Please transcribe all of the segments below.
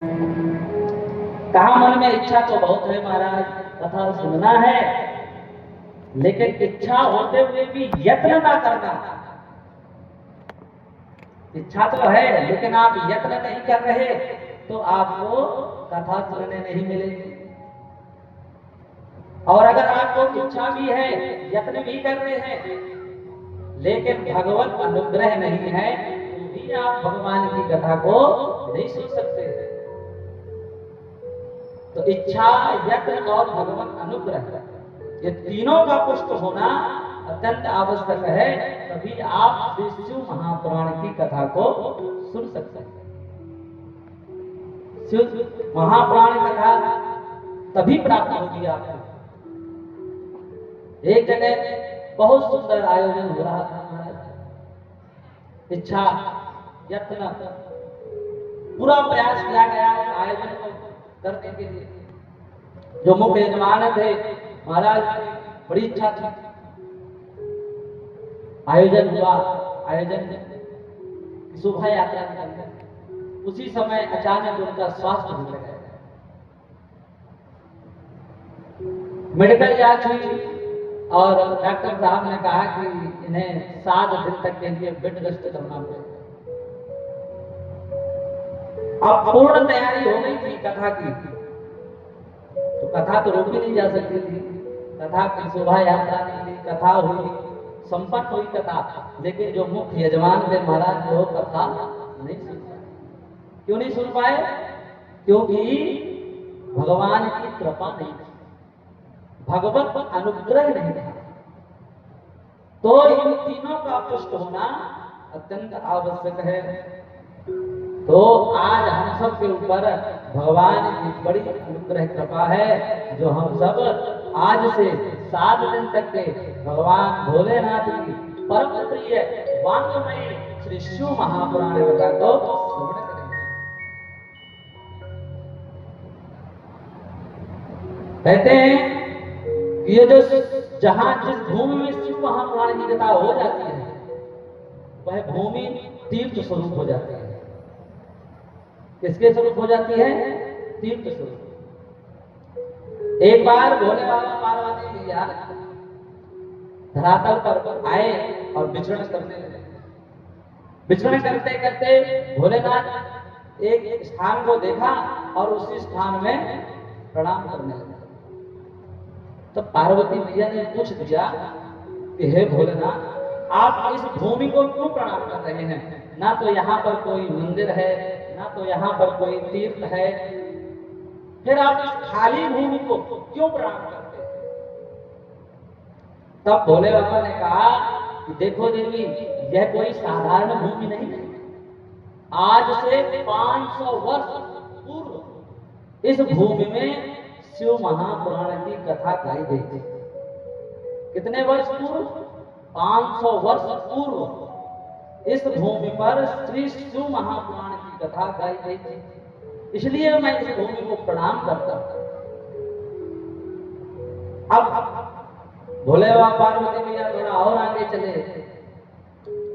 कहा मन में इच्छा तो बहुत है महाराज, कथा सुनना है, लेकिन इच्छा होते हुए भी यत्न ना करना। इच्छा तो है लेकिन आप यत्न नहीं कर रहे तो आपको कथा सुनने नहीं मिलेगी। और अगर आपको इच्छा भी है, यत्न भी कर रहे हैं, लेकिन भगवत अनुग्रह नहीं है तो भी आप भगवान की कथा को नहीं सुन सकते। तो इच्छा, यत्न और भगवत अनुग्रह, ये तीनों का पुष्ट होना अत्यंत आवश्यक है, तभी आप श्री शिव महापुराण की कथा को सुन सकते हैं। शिव महापुराण कथा तभी प्राप्त होगी आपको। एक जगह बहुत सुंदर आयोजन हो रहा था महाराज। इच्छा, यत्न, पूरा प्रयास किया गया उस आयोजन को करने के लिए। जो मुख्य यजमान थे महाराज, बड़ी इच्छा थी, आयोजन हुआ। आयोजन शोभा यात्रा निकल, उसी समय अचानक उनका स्वास्थ्य बिगड़ गया। मेडिकल जांच हुई और डॉक्टर साहब ने कहा कि इन्हें 7 दिन तक के लिए बेड रेस्ट करना पड़ेगा। अब पूर्ण तैयारी हो गई थी कथा की, तो कथा तो रोकी नहीं जा सकती थी। कथा की शोभा यात्रा निकली, कथा हुई, संपन्न हुई कथा, लेकिन जो मुख्य यजमान थे महाराज वो कथा नहीं सुन पाए। क्यों नहीं सुन पाए? क्योंकि भगवान की कृपा नहीं थी, भगवत अनुग्रह नहीं था। तो इन तीनों का पुष्ट होना अत्यंत आवश्यक है। तो आज हम सब के ऊपर भगवान की बड़ी अनुग्रह कृपा है, जो हम सब आज से 7 दिन तक के भगवान भोलेनाथ की परम प्रिय वांगमयी श्री शिव महापुराण कथा को श्रवण करेंगे। कहते हैं ये जो जहां जिस भूमि में शिव महापुराण की कथा हो जाती है, वह भूमि तीर्थ स्वरूप हो जाती है। किसके स्वरूप हो जाती है? तीर्थ स्वरूप। एक बार भोले बाबा पार्वती मैया धरातल पर आए और विचरण करने लगे। विचरण करते करते भोलेनाथ एक स्थान को देखा और उसी स्थान में प्रणाम करने लगे। तो पार्वती मैया ने पूछ दिया कि हे भोलेनाथ, आप इस भूमि को क्यों प्रणाम कर रहे हैं? ना तो यहाँ पर कोई मंदिर है, ना तो यहाँ पर कोई तीर्थ है, फिर आप इस खाली भूमि को क्यों प्रणाम करते हैं? तब भोले बाबा ने कहा कि देखो देवी, यह कोई साधारण भूमि नहीं है। आज से 500 वर्ष पूर्व इस भूमि में शिव महापुराण की कथा गाई गई थी। कितने वर्ष पूर्व? 500 वर्ष पूर्व इस भूमि पर श्री शिव महापुराण की कथा गाई गई थी। इसलिए मैं इस भूमि को प्रणाम करता हूं। अब भोले बाबा पार्वती मैया थोड़ा और आगे चले,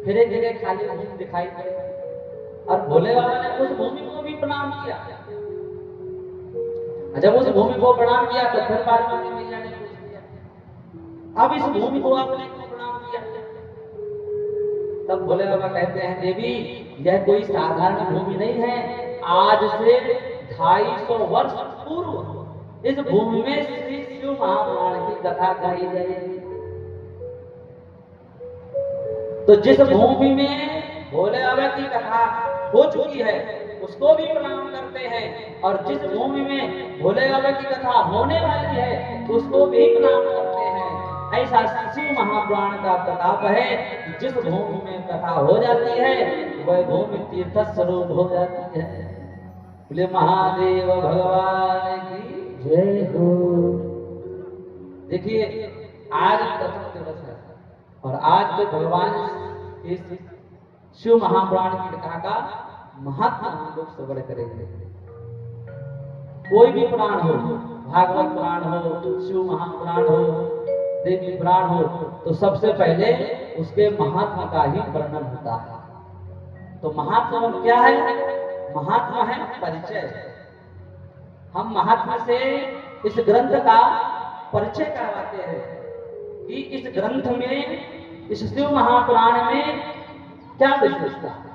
फिर एक जगह खाली भूमि दिखाई दी और भोले बाबा ने उस भूमि को भी प्रणाम किया। जब उस भूमि को प्रणाम किया तो फिर पार्वती मैया ने पूछ दिया, अब इस भूमि को आपने क्यों प्रणाम किया? तब भोले बाबा कहते हैं, देवी, यह कोई साधारण भूमि नहीं है। आज से 250 वर्ष पूर्व इस भूमि में श्री शिव महापुराण की कथा गाई गई। तो जिस भूमि में भोले बाबा की कथा हो चुकी है उसको भी प्रणाम करते हैं, और जिस भूमि में भोले बाबा की कथा होने वाली है उसको भी प्रणाम करते हैं। ऐसा शिव महापुराण का प्रताप है। जिस भूमि में कथा हो जाती है वह भूमि तीर्थ स्वरूप हो जाती है। बोले महादेव भगवान की जय हो। देखिए, आज प्रथम दिवस है और आज तो भगवान इस शिव महापुराण की कथा का महत्व हम लोग श्रवण करेंगे। कोई भी पुराण हो, भागवत पुराण हो, शिव महापुराण हो, देवी पुराण हो, तो सबसे पहले उसके महात्मा का ही वर्णन होता है। तो महात्मा क्या है? महात्मा है परिचय। हम महात्मा से इस ग्रंथ का परिचय करवाते हैं कि इस ग्रंथ में, इस शिव महापुराण में क्या विशेषता है,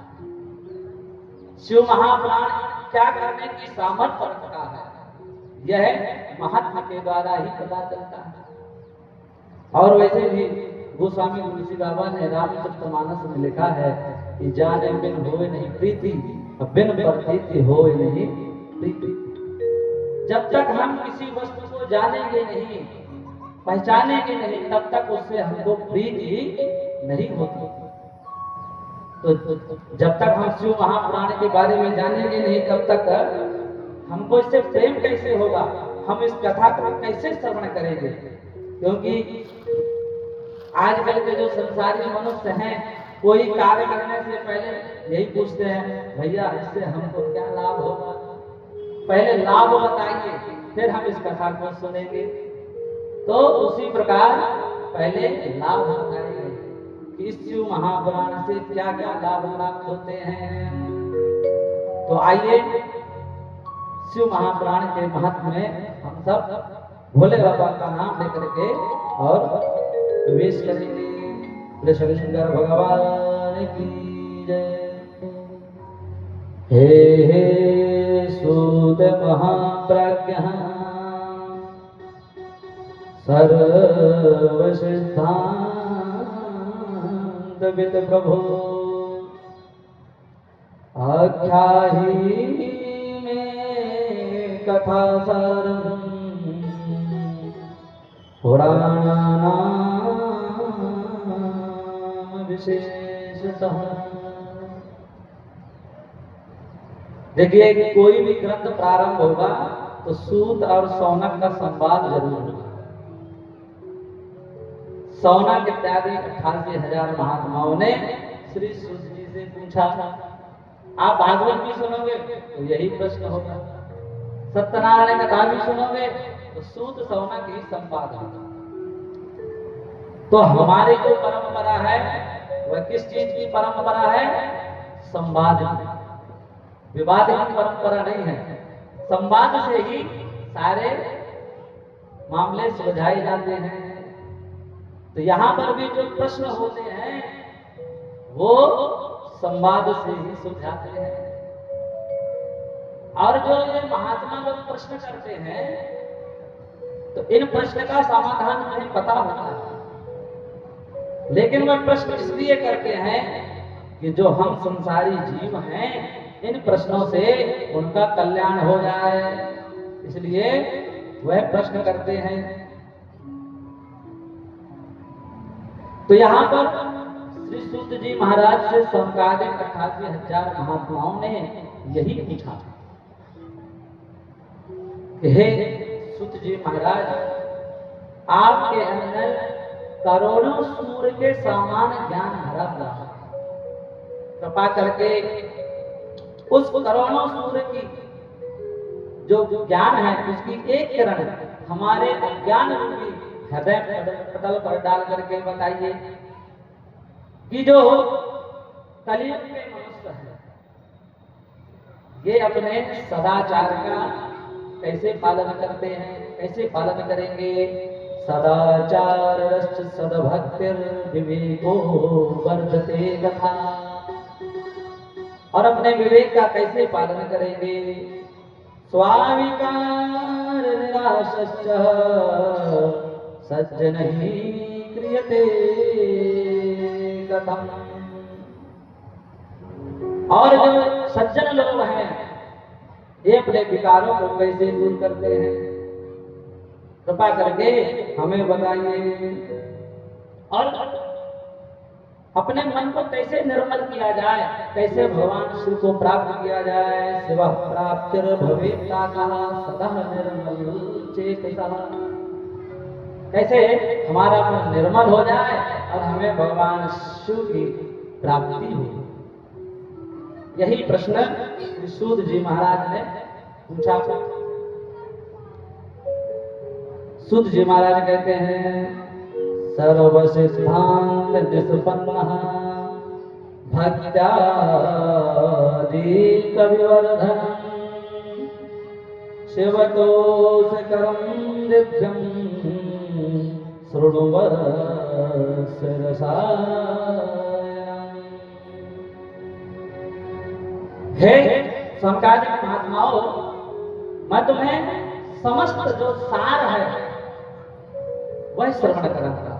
शिव महापुराण क्या करने की सामर्थ्य रखता है, यह महात्मा के द्वारा ही पता चलता है। और वैसे भी गोस्वामी तुलसी बाबा ने रामचरितमानस में लिखा है कि जाने बिन होए नहीं प्रीति, बिन प्रतीति होए नहीं प्रीति। जब तक हम किसी वस्तु को जानेंगे नहीं, पहचानेंगे नहीं, तब तक उससे हमको प्रीति नहीं होती। तो जब तक हम शिव महापुराण के बारे में जानेंगे नहीं, तब तक हमको इससे प्रेम कैसे होगा, हम इस कथा को कैसे श्रवण करेंगे। क्योंकि आजकल के जो संसारी मनुष्य हैं, कोई कार्य करने से पहले यही पूछते हैं, भैया इससे हमको क्या लाभ होगा, पहले लाभ बताइए, फिर हम इस कथा को सुनेंगे। तो उसी प्रकार पहले लाभ बताएंगे कि इस शिव महापुराण से क्या क्या लाभ प्राप्त होते हैं। तो आइए शिव महापुराण के महत्व में हम सब भोले बाबा का नाम लेकर के और प्रवेश करेंगे। शंकर भगवान की जय। हे सूत महाप्रज्ञ सर्व सिद्धांत विद प्रभु, आख्याही में कथा सारम पुराणानां विशेषतः। देखिए, कोई भी ग्रंथ प्रारंभ होगा तो सूत और सौनक का संवाद जरूर होगा। सौनक इत्यादि 88,000 महात्माओं ने श्री सूत जी से पूछा। आप भागवत भी सुनोगे तो यही प्रश्न होगा, सत्यनारायण कथा भी सुनोगे तो सूत सौनक ही संवाद होगा। तो हमारी जो परंपरा है वह किस चीज की परंपरा है? संवाद की, विवाद की परंपरा नहीं है। संवाद से ही सारे मामले सुलझाए जाते हैं। तो यहाँ पर भी जो प्रश्न होते हैं वो संवाद से ही सुलझाते हैं। और जो ये महात्मा लोग प्रश्न करते हैं तो इन प्रश्न का समाधान उन्हें पता होता है, लेकिन वह प्रश्न इसलिए करते हैं कि जो हम संसारी जीव हैं, इन प्रश्नों से उनका कल्याण हो जाए, इसलिए वह प्रश्न करते हैं। तो यहाँ पर श्री सूत जी महाराज से समकालीन 88,000 महात्माओं ने यही पूछा कि हे सूत जी महाराज, आपके अंदर करोड़ों सूर्य के समान ज्ञान भरा हुआ है। कृपा करके उस करोड़ों सूर्य की जो ज्ञान है उसकी एक किरण हमारे अज्ञान रूपी हृदय पटल पर डाल करके बताइए कि जो कलयुग के मनुष्य है ये अपने सदाचार का कैसे पालन करते हैं, कैसे पालन करेंगे। सदाचार सदभक्तिर विवेको वर्धते तथा, और अपने विवेक का कैसे पालन करेंगे। स्वाविकार निराशश्च सज्जनैः क्रियते कथम्, और जो सज्जन लोग हैं ये अपने विकारों को कैसे दूर करते हैं, कृपा करके हमें बताइए। और अपने मन को कैसे निर्मल किया जाए, कैसे भगवान शिव को प्राप्त किया जाए। शिव प्राप्तिर भवेत्ता कहा सदा निर्मल चेतसः, कैसे हमारा मन निर्मल हो जाए और हमें भगवान शिव की प्राप्ति हो। यही प्रश्न सूत जी महाराज ने पूछा। सूत जी महाराज कहते हैं सर्व सिद्धांत निष्पन्न भक्त्यादि कविवर्धनम् शिवतोषकरं दिव्यं शृण्वस्य रसायनम्। हे समकालीन महात्माओं, मैं तुम्हें समस्त जो सार है वह श्रवण कराऊंगा,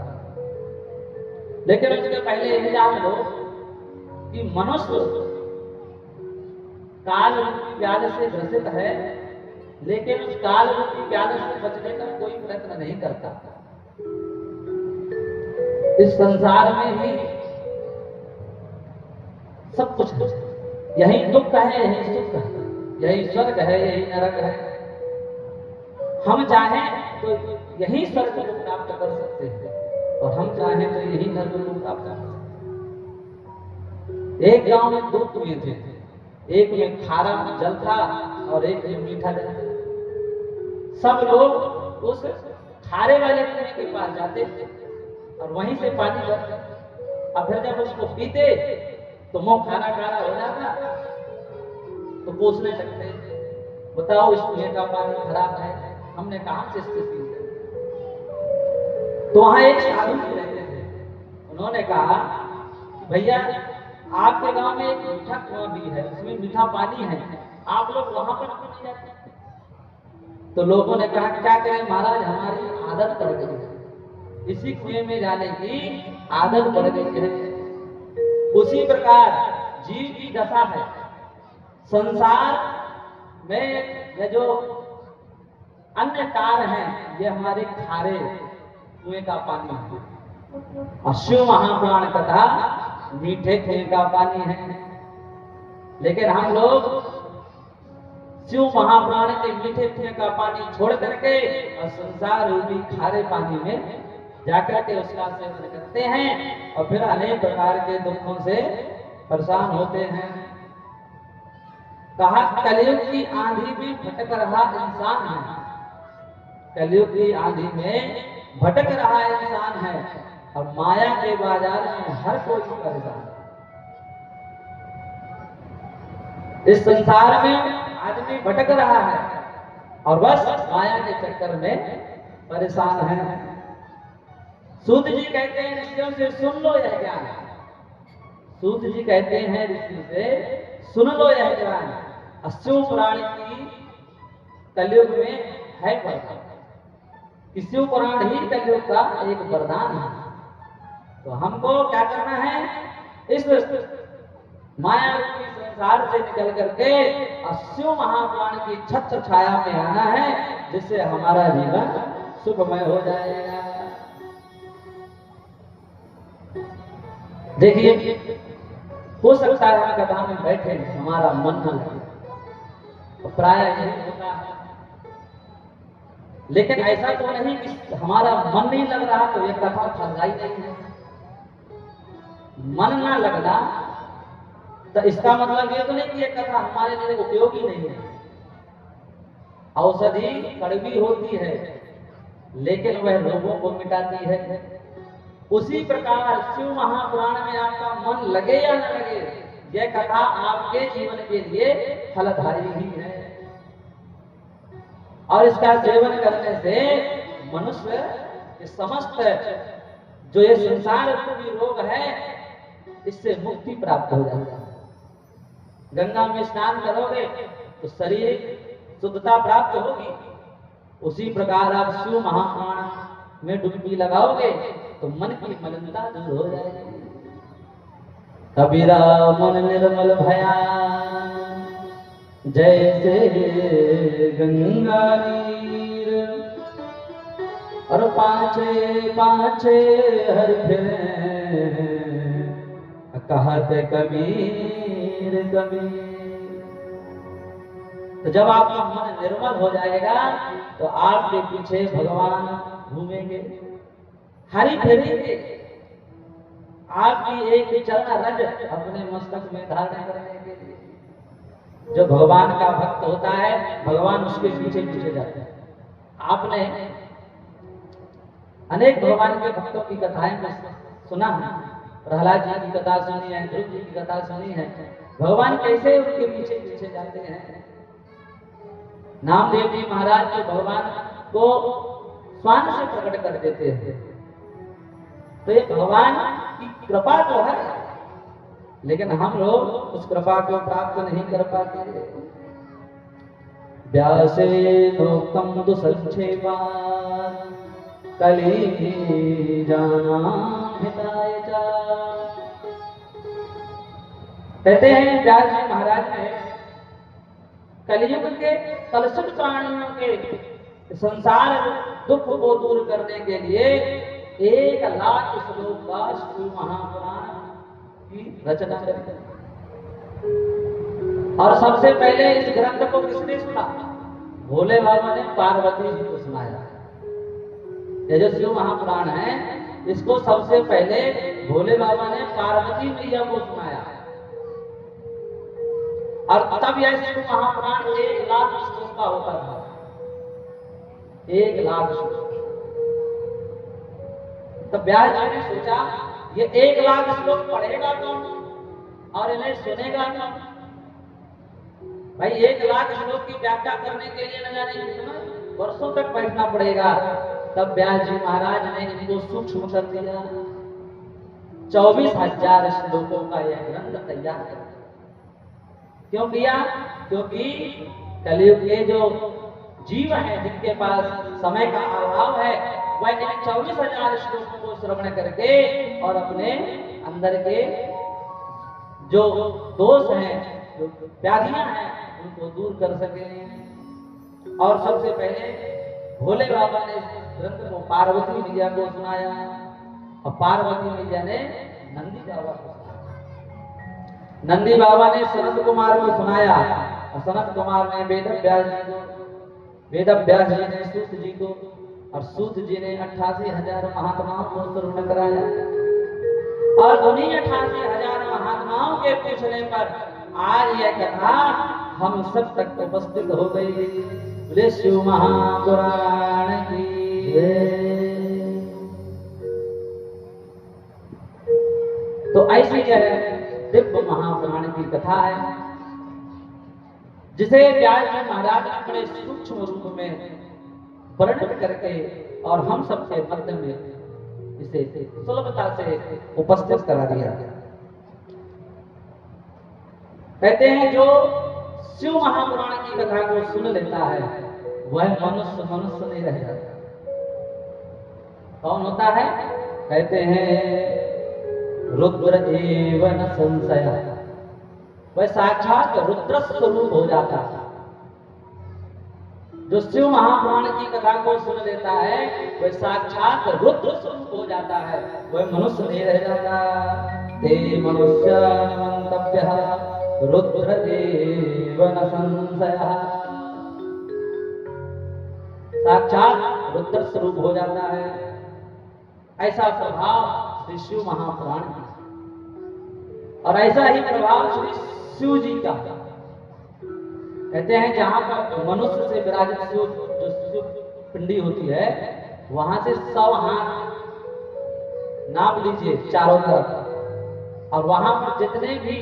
लेकिन उसके पहले यह जान लो कि मनुष्य काल रूपी प्याले से ग्रसित है, लेकिन उस काल रूपी प्याले से बचने का कोई प्रयत्न नहीं करता। इस संसार में ही सब कुछ है, यही दुख है, यही सुख है, यही स्वर्ग है, यही नरक है। हम चाहें तो यही स्वर्ग को प्राप्त कर सकते हैं और हम चाहें तो यही नरक को प्राप्त कर सकते हैं। एक गांव में दो कुएं थे, एक में खारा जल था और एक में मीठा जल था। सब लोग उस खारे वाले कुएं के पास जाते थे और वहीं से पानी भरते, और फिर जब उसको पीते तो मुंह खारा खारा हो जाता, तो पूछने लगते, बताओ इस कुएं का पानी खराब है, हमने कहां से इससे पी? तो वहां एक साधु जी रहते थे, उन्होंने कहा कि भैया आपके गांव में एक मीठा कुआं भी है, उसमें मीठा पानी है, आप लोग वहां पर क्यों नहीं जाते? तो लोगों ने कहा क्या करें महाराज, हमारी आदत पड़ गई है, इसी कुएं में जाने की आदत पड़ गई है। उसी प्रकार जीव की दशा है, संसार में ये जो अन्य कार हैं ये हमारे खारे कुएं का पानी है, और शिव महापुराण कथा मीठे कुएं का पानी है। लेकिन हम लोग शिव महापुराण के मीठे कुएं का पानी छोड़ करके और संसार रूपी खारे पानी में जाकर के उसका सेवन करते हैं और फिर अनेक प्रकार के दुखों से परेशान होते हैं। कहा कलयुग की आंधी में भटक रहा इंसान है, कलयुग की आंधी में भटक रहा इंसान है और माया के बाजार में हर कोई परेशान है। इस संसार में आदमी भटक रहा है और बस माया के चक्कर में परेशान है। सूत जी कहते हैं ऋषियों से सुन लो यह ज्ञान, सूत जी कहते हैं ऋषियों से सुन लो यह ज्ञान, शिव पुराण की कलयुग में है वरदान, शिव पुराण ही कलयुग का एक वरदान है। तो हमको क्या करना है, इस माया रूपी संसार से निकल करके शिव महापुराण की छत्र छाया में आना है, जिससे हमारा जीवन सुखमय हो जाएगा। देखिए हो सकता है हम कथा में बैठे हमारा मन न लगे, तो प्राय यही होता है, लेकिन ऐसा तो नहीं कि हमारा मन नहीं लग रहा तो ये कथा फलदायी नहीं है। मन ना लगना तो इसका मतलब ये तो नहीं कि ये कथा हमारे लिए उपयोगी नहीं है। औषधि कड़वी होती है लेकिन वह रोगों को मिटाती है। उसी प्रकार शिव महापुराण में आपका मन लगे या न लगे, यह कथा आपके जीवन के लिए फलदायी ही है। और इसका सेवन करने से मनुष्य के समस्त जो ये संसार रूपी रोग है इससे मुक्ति प्राप्त हो जाएगा। गंगा में स्नान करोगे तो शरीर शुद्धता प्राप्त होगी, उसी प्रकार आप शिव महापुराण में डुबकी लगाओगे तो मन की मलिनता दूर हो जाएगी। कबीरा मन निर्मल भया जैसे गंगा नीर, और पाछे पाछे हर फिरे कहत कबीर कबीर। तो जब आपका मन निर्मल हो जाएगा तो आपके पीछे भगवान घूमेंगे, हरि फिरेंगे, आपकी एक चरण रज अपने मस्तक में धारण करने के लिए। जो भगवान का भक्त होता है भगवान उसके पीछे पीछे जाते हैं। आपने अनेक भगवान के भक्तों की कथाएं में सुना है प्रहलाद जी की कथा सुनी है, ध्रुव जी की कथा सुनी है, भगवान कैसे उनके पीछे पीछे जाते हैं। नामदेव जी महाराज जो भगवान को स्वान से प्रकट कर देते हैं। तो ये भगवान की कृपा तो है, लेकिन हम लोग उस कृपा को प्राप्त नहीं कर पाते। व्यासेनोक्तं तु संक्षेपात् कलिजानां हिताय च। कहते हैं व्यास जी महाराज ने कलियुग के कलुषित प्राणियों के संसार दुख को दूर करने के लिए 1,00,000 श्लोक का शिव महापुराण की रचना करी। और सबसे पहले इस ग्रंथ को किसने सुना? भोले बाबा ने पार्वती जी को सुनाया। ये जो शिव महापुराण है, इसको सबसे पहले भोले बाबा ने पार्वती मैया को सुनाया। और तब यह शिव महापुराण 1,00,000 श्लोक का होता था। 1,00,000 श्लोक। तब व्यास जी ने सोचा ये 1,00,000 श्लोक पढ़ेगा कौन और इन्हें सुनेगा कौन? भाई 1,00,000 श्लोक की व्याख्या करने के लिए न जाने कितना वर्षों तक बैठना पड़ेगा। तब व्यास जी महाराज ने इनको सूक्ष्म कर दिया। 24,000 श्लोकों का यह ग्रंथ तैयार कर दिया। क्यों किया? क्योंकि कलियुग के जो जीव हैं, जिनके पास समय का अभाव है, वह इन 24,000 श्लोकों को श्रवण करके और अपने अंदर के जो दोष हैं, जो व्याधियां हैं, उनको दूर कर सके। और सबसे पहले भोले बाबा ने ग्रंथ को पार्वती मैया को सुनाया और पार्वती मैया ने नंदी बाबा को सुनाया। नंदी बाबा ने सनत कुमार को सुनाया और सनत कुमार ने वेदव्यास जी को, वेदव्यास जी ने सूत जी को, और सूत जी ने 88,000 महात्माओं को श्रवण कराया। और उन्हीं 88,000 महात्माओं के पूछने पर आज यह कथा हम सब तक उपस्थित हो गई। बोले शिव महापुराण की जय। तो ऐसी यह दिव्य महापुराण की कथा है, जिसे व्यास जी महाराज ने बड़े सूक्ष्म रूप में वर्णन करके और हम सबके मध्य में इसे सुलभता से उपस्थित करा दिया। कहते हैं जो शिव महापुराण की कथा को सुन लेता है वह मनुष्य मनुष्य नहीं रह जाता। कौन होता है? कहते हैं रुद्र एव न संशय, वह साक्षात रुद्र स्वरूप हो जाता है। जो शिव महापुराण की कथा को सुन लेता है वह साक्षात रुद्र स्वरूप हो जाता है, वह मनुष्य नहीं रह जाता। ते मनुष्य मंतव्य रुद्र एव न संशय, साक्षात रुद्र स्वरूप हो जाता है। ऐसा प्रभाव श्री शिव महापुराण की, और ऐसा ही प्रभाव श्री शिव जी का। कहते हैं जहां पर मनुष्य से विराजित शिव, जो शिव पिंडी होती है, वहां से 100 हाथ नाप लीजिए चारों तरफ, और वहां पर जितने भी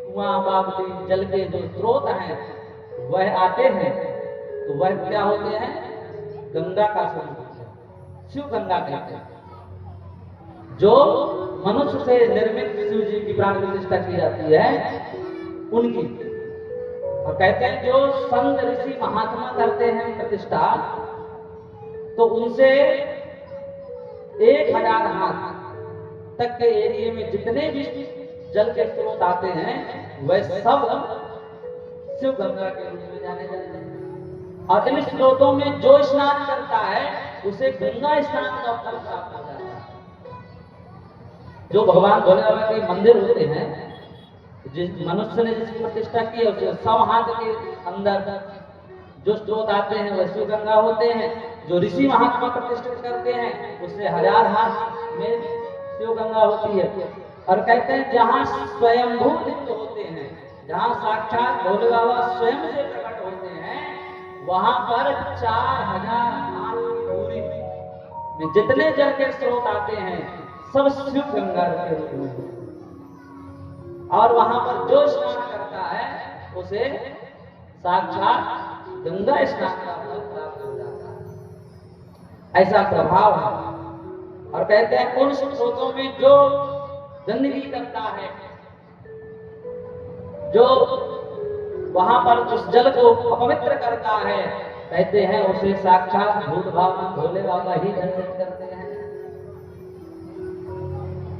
कुआं बावली जल के जो स्रोत हैं वह आते हैं, तो वह क्या होते हैं? गंगा का स्वरूप होते हैं, शिव गंगा कहते हैं। जो मनुष्य से निर्मित शिव जी की प्राण प्रतिष्ठा की जाती है उनकी। और कहते हैं जो संत ऋषि महात्मा करते हैं प्रतिष्ठा, तो उनसे 1,000 हाथ तक के एरिया में जितने भी जल के स्रोत आते हैं वह सब शिव गंगा के रूप में जाने जाते हैं। और इन स्रोतों में जो स्नान करता है उसे गंगा स्नान का फल प्राप्त हो जाता है। जो भगवान भोले बाबा के मंदिर होते हैं, जिस मनुष्य ने जिसकी प्रतिष्ठा की है उसे 100 हाथ के अंदर जो स्रोत आते हैं वह शिव गंगा होते हैं। जो ऋषि महात्मा प्रतिष्ठित करते हैं उससे 1,000 हाथ में शिव गंगा होती है। और कहते हैं जहाँ स्वयंभू लिंग होते हैं, जहाँ साक्षात भोले बाबा स्वयं से प्रकट होते हैं, वहां पर 4,000 हाथ की दूरी में जितने जल के स्रोत आते हैं सब शिव गंगा के रूप में, और वहां पर जो स्नान करता है उसे साक्षात गंगा स्नान का फल प्राप्त हो जाता है। ऐसा प्रभाव है। और कहते हैं उन स्रोतों में जो गंदगी करता है, जो वहां पर उस जल को अपवित्र करता है, कहते हैं उसे साक्षात भूत भावन भोले बाबा ही दर्शन करते हैं।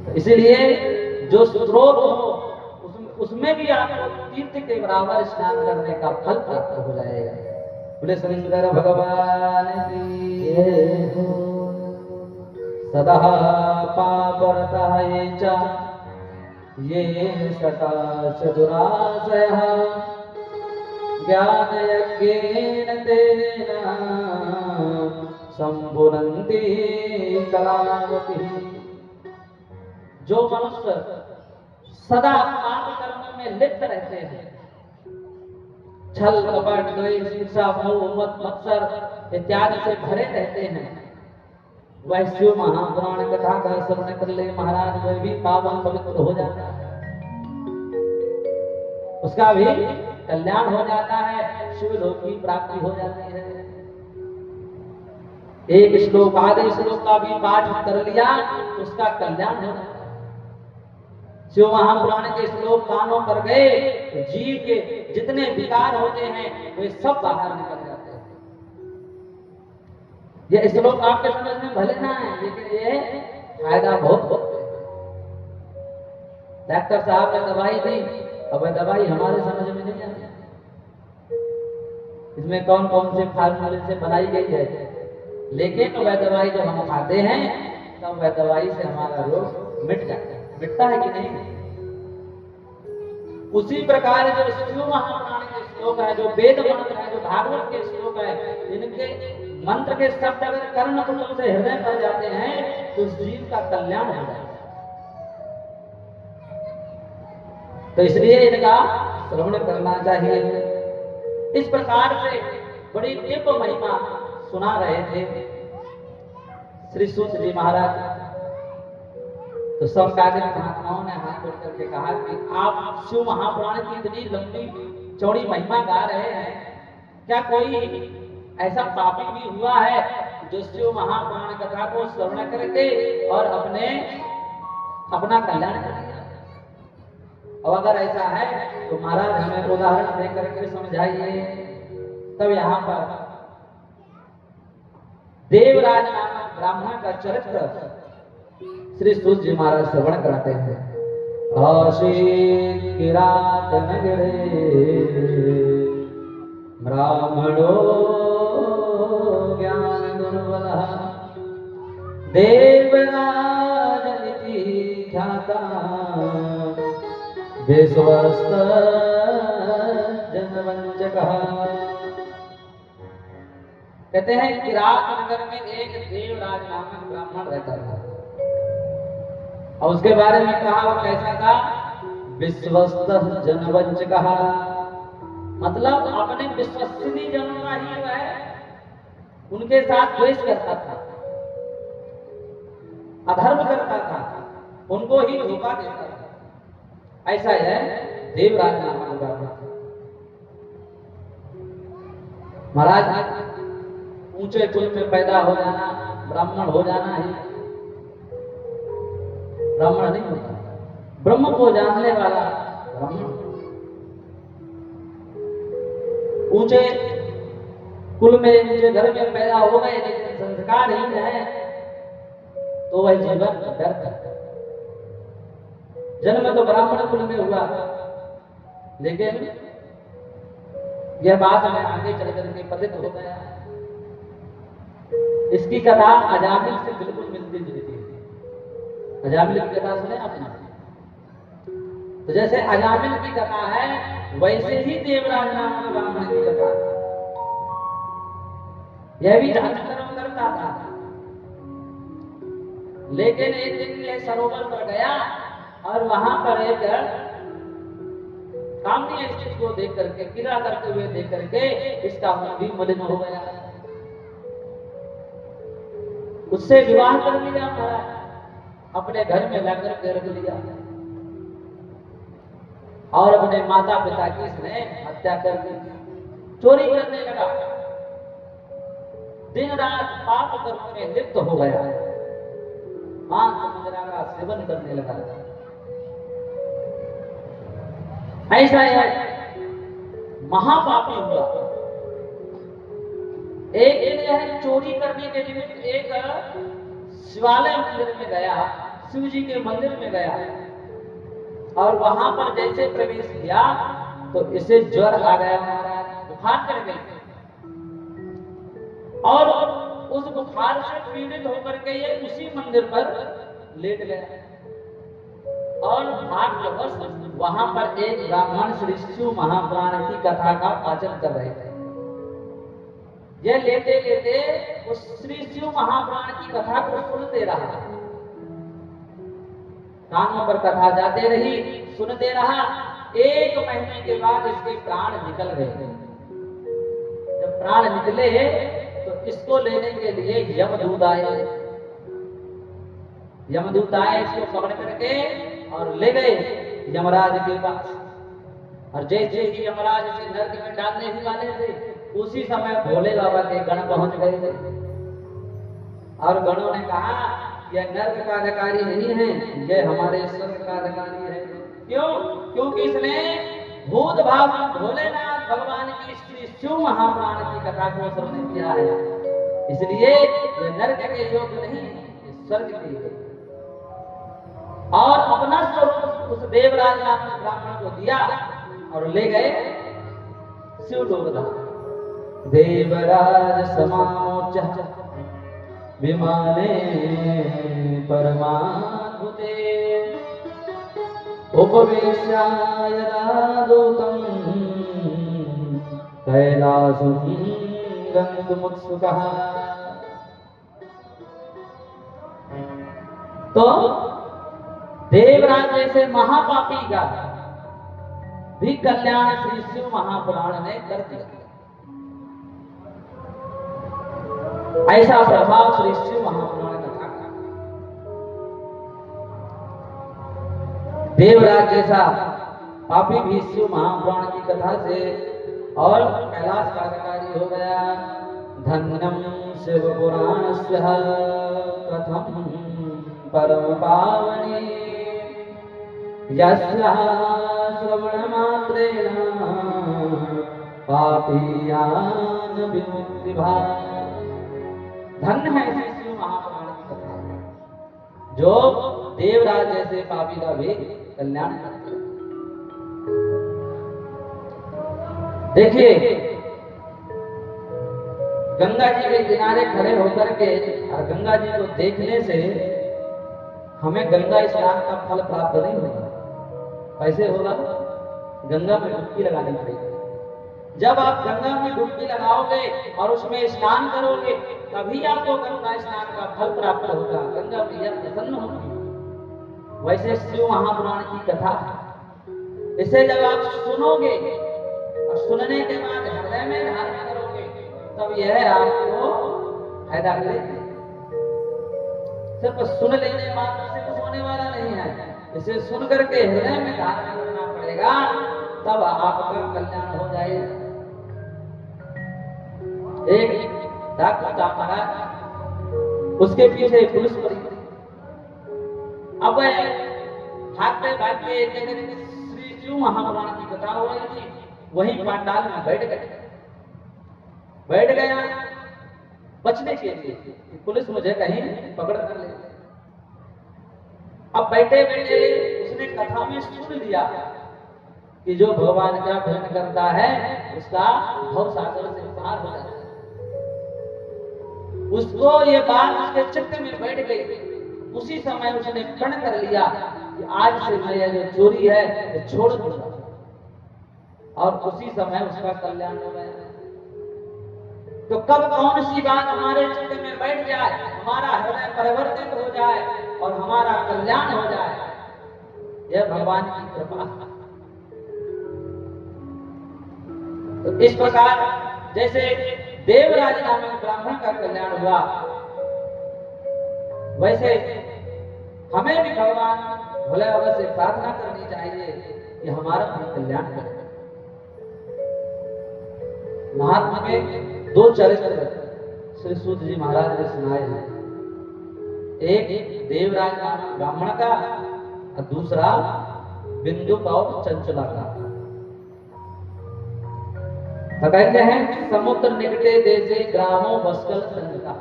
तो इसीलिए जो स्रोत हो उसमें भी आपको तीर्थ के बराबर स्नान करने का फल प्राप्त हो जाएगा। बोले शंकर भगवान की जय हो। सदा पापरतः ये च ये सकाश दुराशयः ज्ञान यज्ञेन तेन संपुनन्ति कलावती। जो मनुष्य सदा पाप कर्म में लिप्त रहते हैं, छल कपट द्वेष ईर्ष्या मोह मद मत्सर इत्यादि से भरे रहते हैं, वह शिव महापुराण कथा का श्रवण कर ले महाराज, वह भी पावन पवित्र हो जाता है, उसका भी कल्याण हो जाता है, शिव लोक की प्राप्ति हो जाती है। एक श्लोक आधे श्लोक का भी पाठ कर लिया तो उसका कल्याण हो जाता है। शिव महापुराण के श्लोक कानों पर गए तो जीव के जितने विकार होते हैं वे सब बाहर निकल जाते हैं। ये श्लोक आपके समझ में भले ना है, लेकिन ये फायदा बहुत होता है। डॉक्टर साहब ने दवाई दी, अब दवाई हमारे समझ में नहीं आती, इसमें कौन कौन से फार्मूले से बनाई गई है, लेकिन वह दवाई जब हम खाते हैं तब वह दवाई से हमारा रोग मिट जाता है। मिटता है कि नहीं? उसी प्रकार जो शिव महापुराण के श्लोक है, जो वेद मंत्र है, जो भागवत के श्लोक है, इनके मंत्र के शब्द अगर कर्ण कुंडल से हृदय पर जाते हैं तो उस जीव का कल्याण हो जाता है। तो इसलिए इनका श्रवण करना चाहिए। इस प्रकार से बड़ी दिव्य महिमा सुना रहे थे श्री सूत जी महाराज। तो सब कादिक महात्माओं ने हाथ जोड़ करके कहा कि आप शिव महापुराण की इतनी लंबी चौड़ी महिमा गा रहे हैं, क्या कोई ऐसा पापी भी हुआ है जो शिव महापुराण कथा को श्रवण करके और अपना कल्याण करेगा? और अगर ऐसा है तो महाराज हमें उदाहरण दे करके समझाइए। तब यहाँ पर देवराज नामक ब्राह्मण का चरित्र श्री सूत जी महाराज श्रवण कराते हैं। आशीत किरात नगरे ब्राह्मणो ज्ञान दुर्बलः देवराज इति ख्याता विश्वस्त जनवंचकः। कहते हैं किरात नगर में एक देवराज नामक ब्राह्मण रहता था, और उसके बारे में कहा वो कैसा था? विश्वस्त जनवंचकः, मतलब अपने विश्वसनीय जनों का ही वह उनके साथ द्वेष करता था, अधर्म करता था, उनको ही धोखा देता था। ऐसा है देवराज नामक ब्राह्मण। महाराज ऊंचे कुल में पैदा हो जाना, ब्राह्मण हो जाना ही ब्राह्मण नहीं होता, ब्रह्म को जानने वाला ब्राह्मण। ऊंचे कुल में ऊंचे घर में पैदा हो गए लेकिन संस्कारहीन है तो वह जीवन व्यर्थ है। जन्म तो ब्राह्मण कुल में हुआ, लेकिन यह बात हमें आगे चल करके पतित हो गया। इसकी कथा अजामिल से बिल्कुल मिलती जुलती है। अजामिल की कथा सुने आपने? तो जैसे अजामिल की कथा है वैसे ही देवराज नामक ब्राह्मण की कथा। यह भी दान कर्म करता था, लेकिन एक दिन यह सरोवर पर गया और वहां पर एक कामनी स्त्री को देख करके, क्रीड़ा करते हुए देख करके इसका मन भी मलिन हो गया, उससे विवाह कर लिया। अपने घर में लाकर के रख लिया और अपने माता पिता की इसने हत्या कर दी। चोरी करने लगा, दिन रात पाप कर्म में लिप्त हो गया, मांस मदिरा का सेवन करने लगा। ऐसा है, महापापी हुआ। एक दिन यह चोरी करने के निमित्त एक शिवालय मंदिर में गया, शिव जी के मंदिर में गया और वहां पर जैसे प्रवेश किया तो इसे ज्वर आ गया, बुखार चढ़ गई और उस बुखार से पीड़ित होकर के ये उसी मंदिर पर लेट गया और भाग्यवश वहां पर एक ब्राह्मण श्री शिव महापुराण की कथा का वाचन कर रहे थे। ये लेते लेते उस श्री शिव महापुराण की कथा को सुनते रहा, कानों पर कथा जाते रही, सुनते रहा। 1 महीने के बाद इसके प्राण निकल गए। जब प्राण निकले तो इसको लेने के लिए यमदूत आए। यमदूत आए, इसको पकड़ करके और ले गए यमराज के पास। और जैसे ही यमराज इसे नरक में डालने ही वाले थे, उसी समय भोले बाबा के गण पहुंच गए थे और गणों ने कहा यह नरक का अधिकारी नहीं है, यह हमारे स्वर्ग का अधिकारी है। क्यों? क्योंकि इसने भूत भावन भोलेनाथ भगवान की श्री शिव महापुराण की कथा को श्रवण किया है, इसलिए यह नरक के योग्य नहीं, स्वर्ग के योग्य। और अपना स्वरूप उस देवराज नामक ब्राह्मण को दिया और ले गए शिवलोक। देवराज समामोच विमाने परमाद्भुते उपवेश्य यदा दूतं कैलासं गन्तुमुत्सुकः। तो देवराज जैसे महापापी का भी कल्याण श्री शिव महापुराण ने कर दिया। ऐसा प्रभाव श्री शिव महापुराण का था। देवराज जैसा पापी भी शिव महापुराण की कथा से और कैलाश का अधिकारी हो गया। धन्यम शिव पुराणस्य कथम परम पावनी यस्या श्रवण मात्रेण पापीयान विमुक्ति भाव। धन्य है श्री शिव महापुराण की कथा, जो देवराज जैसे पापी का भी कल्याण करती है। देखिए, गंगा जी के किनारे खड़े होकर के और गंगा जी को देखने से हमें गंगा स्नान का फल प्राप्त नहीं होगा। कैसे होगा? गंगा में डुबकी लगानी पड़ेगी। जब आप गंगा में डुबकी लगाओगे और उसमें स्नान करोगे, तभी आपको गंगा स्नान का फल प्राप्त होगा, गंगा मैया प्रसन्न होगी। वैसे शिव महापुराण की कथा, इसे जब आप सुनोगे और सुनने के बाद हृदय में धारण करोगे, तब यह आपको फायदा करेगी। सिर्फ सुन लेने मात्र से कुछ होने वाला नहीं है, इसे सुन करके हृदय में धारण करना पड़ेगा, तब आपका कल्याण हो जाएगा। एक डॉक्टर था महाराज, उसके पीछे पुलिस पड़ी। अब भागते भागते एक जगह श्री शिव महापुराण की कथा हो रही थी, वहीं पंडाल में बैठ गया बचने के लिए, पुलिस मुझे कहीं पकड़ कर ले। अब बैठे बैठे उसने कथा में सुन लिया कि जो भगवान का भजन करता है उसका भव सागर से पार हो जाता है। उसको ये बात उसके चित्त में बैठ गई। उसी समय उसने प्रण कर लिया कि आज से मैं ये जो चोरी है ये छोड़ दूंगा, और उसी समय उसका कल्याण हो गया। तो कब कौन सी बात हमारे चित्त में बैठ जाए, हमारा हृदय परिवर्तित हो जाए और हमारा कल्याण हो जाए, यह भगवान की कृपा। तो इस प्रकार जैसे देवराज नामक ब्राह्मण का कल्याण हुआ, वैसे हमें भी भगवान भोले बाबा से प्रार्थना करनी चाहिए कि हमारा भी कल्याण करें। महात्मा में दो चरित्र श्री सूत जी महाराज ने सुनाए हैं। एक देवराज नामक ब्राह्मण का और दूसरा बिंदुक और चंचला का। तो कहते हैं समुद्र निकटे देशे ग्रामो वस्कल संगता।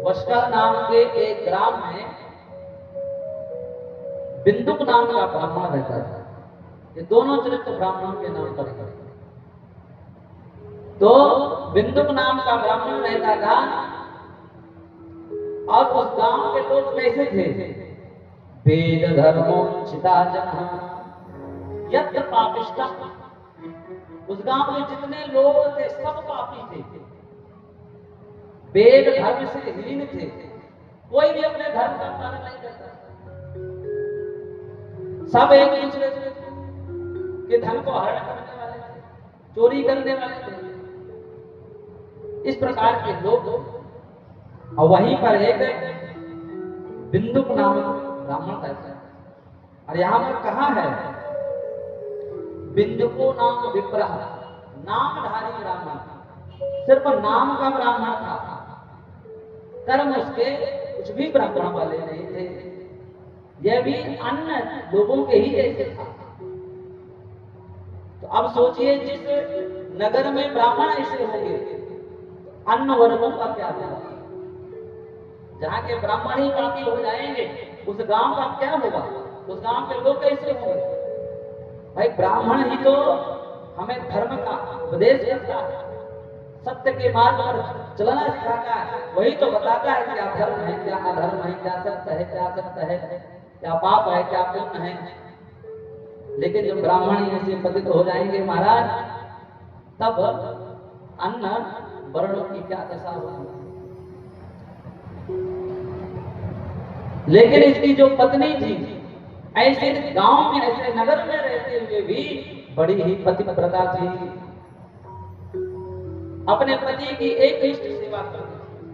वस्कल नाम के एक ग्राम में बिंदुक नाम का ब्राह्मण रहता था। ये दोनों चरित्र ब्राह्मणों के नाम पर है। तो बिंदुक नाम का ब्राह्मण रहता था और उस गांव के लोग कैसे थे? वेद धर्मोचिता जन यत्र पापिष्टा। उस गांव में जितने लोग थे सब पापी थे, वेद धर्म से हीन थे, कोई भी अपने धर्म का पालन नहीं करता। सब एक दूसरे के धन को हरण करने वाले थे, चोरी करने वाले थे, इस प्रकार के लोग। और वहीं पर एक बिंदुक नामक ब्राह्मण रहता है। और यहां पर कहा है बिंदुको नाम विप्रह, नामधारी ब्राह्मण, सिर्फ नाम का ब्राह्मण था, कर्म उसके कुछ भी ब्राह्मण वाले नहीं थे। यह भी अन्य लोगों के ही जैसे था। तो अब सोचिए जिस नगर में ब्राह्मण ऐसे होंगे, अन्य वर्गों का क्या होगा? जहां के ब्राह्मण ही पापी हो जाएंगे, उस गांव का क्या होगा? उस गांव के लोग कैसे होंगे? भाई ब्राह्मण ही तो हमें धर्म का उपदेश करता है, सत्य के मार्ग पर चलना सिखाता है, वही तो बताता है क्या धर्म है, क्या अधर्म है, क्या सत्य है, क्या असत्य है, क्या पाप है, क्या पुण्य है। लेकिन जब ब्राह्मण ही ऐसे पतित हो जाएंगे महाराज, तब अन्य वर्णों की क्या दशा होगी। लेकिन इसकी जो पत्नी थी, ऐसे गांव में ऐसे नगर में रहते हुए भी बड़ी ही पतिव्रता थी, अपने पति की एक इष्ट सेवा करती थी,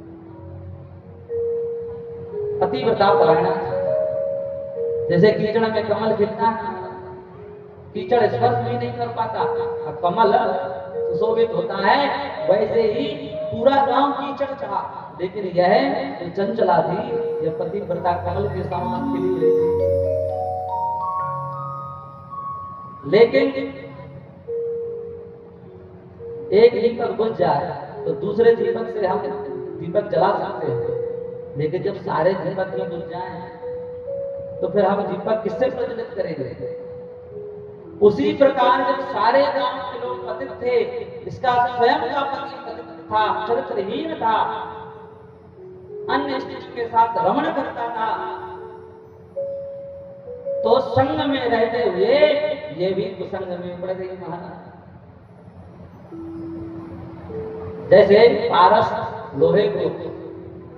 पतिव्रता परायणा। जैसे कीचड़ में कमल खिलता है, कीचड़ स्पर्श भी नहीं कर पाता और कमल सुशोभित होता है, वैसे ही पूरा गांव कीचड़ था, लेकिन यह जो चंचला थी, यह पतिव्रता कमल के समान खिली हुई थी। लेकिन एक दीपक बुझ जाए तो दूसरे दीपक से हम दीपक जला सकते हैं, लेकिन जब सारे दीपक ही बुझ जाएं तो फिर हम दीपक किससे प्रज्वलित करेंगे? उसी प्रकार जब सारे गांव के लोग पतित थे, इसका स्वयं का पति पतित था, चरित्रहीन था, अन्य स्त्रियों के साथ रमण करता था, तो संग में रहते हुए ये भी कुसंग में पड़ गई महाराज। जैसे पारस लोहे को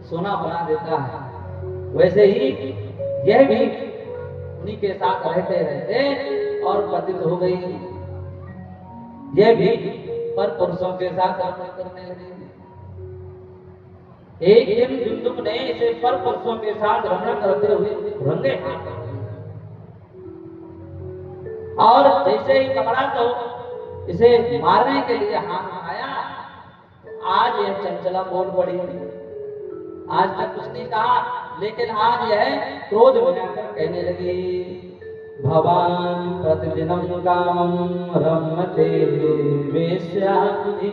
सोना बना देता है, वैसे ही यह भी उन्हीं के साथ रहते रहते और पतित हो गई। यह भी पर पुरुषों के साथ रमण करने लगी। एक दिन बिंदुक ने इसे पर पुरुषों के साथ रमण करते हुए रंगे हाथ और जैसे ही पकड़ा तो इसे मारने के लिए हाथ उठाया। आज यह चंचला बोल पड़ी, आज तक कुछ नहीं कहा, लेकिन आज यह क्रोध में आकर कहने लगी, भवान प्रतिदिनम कामं रमते वेश्याकुधि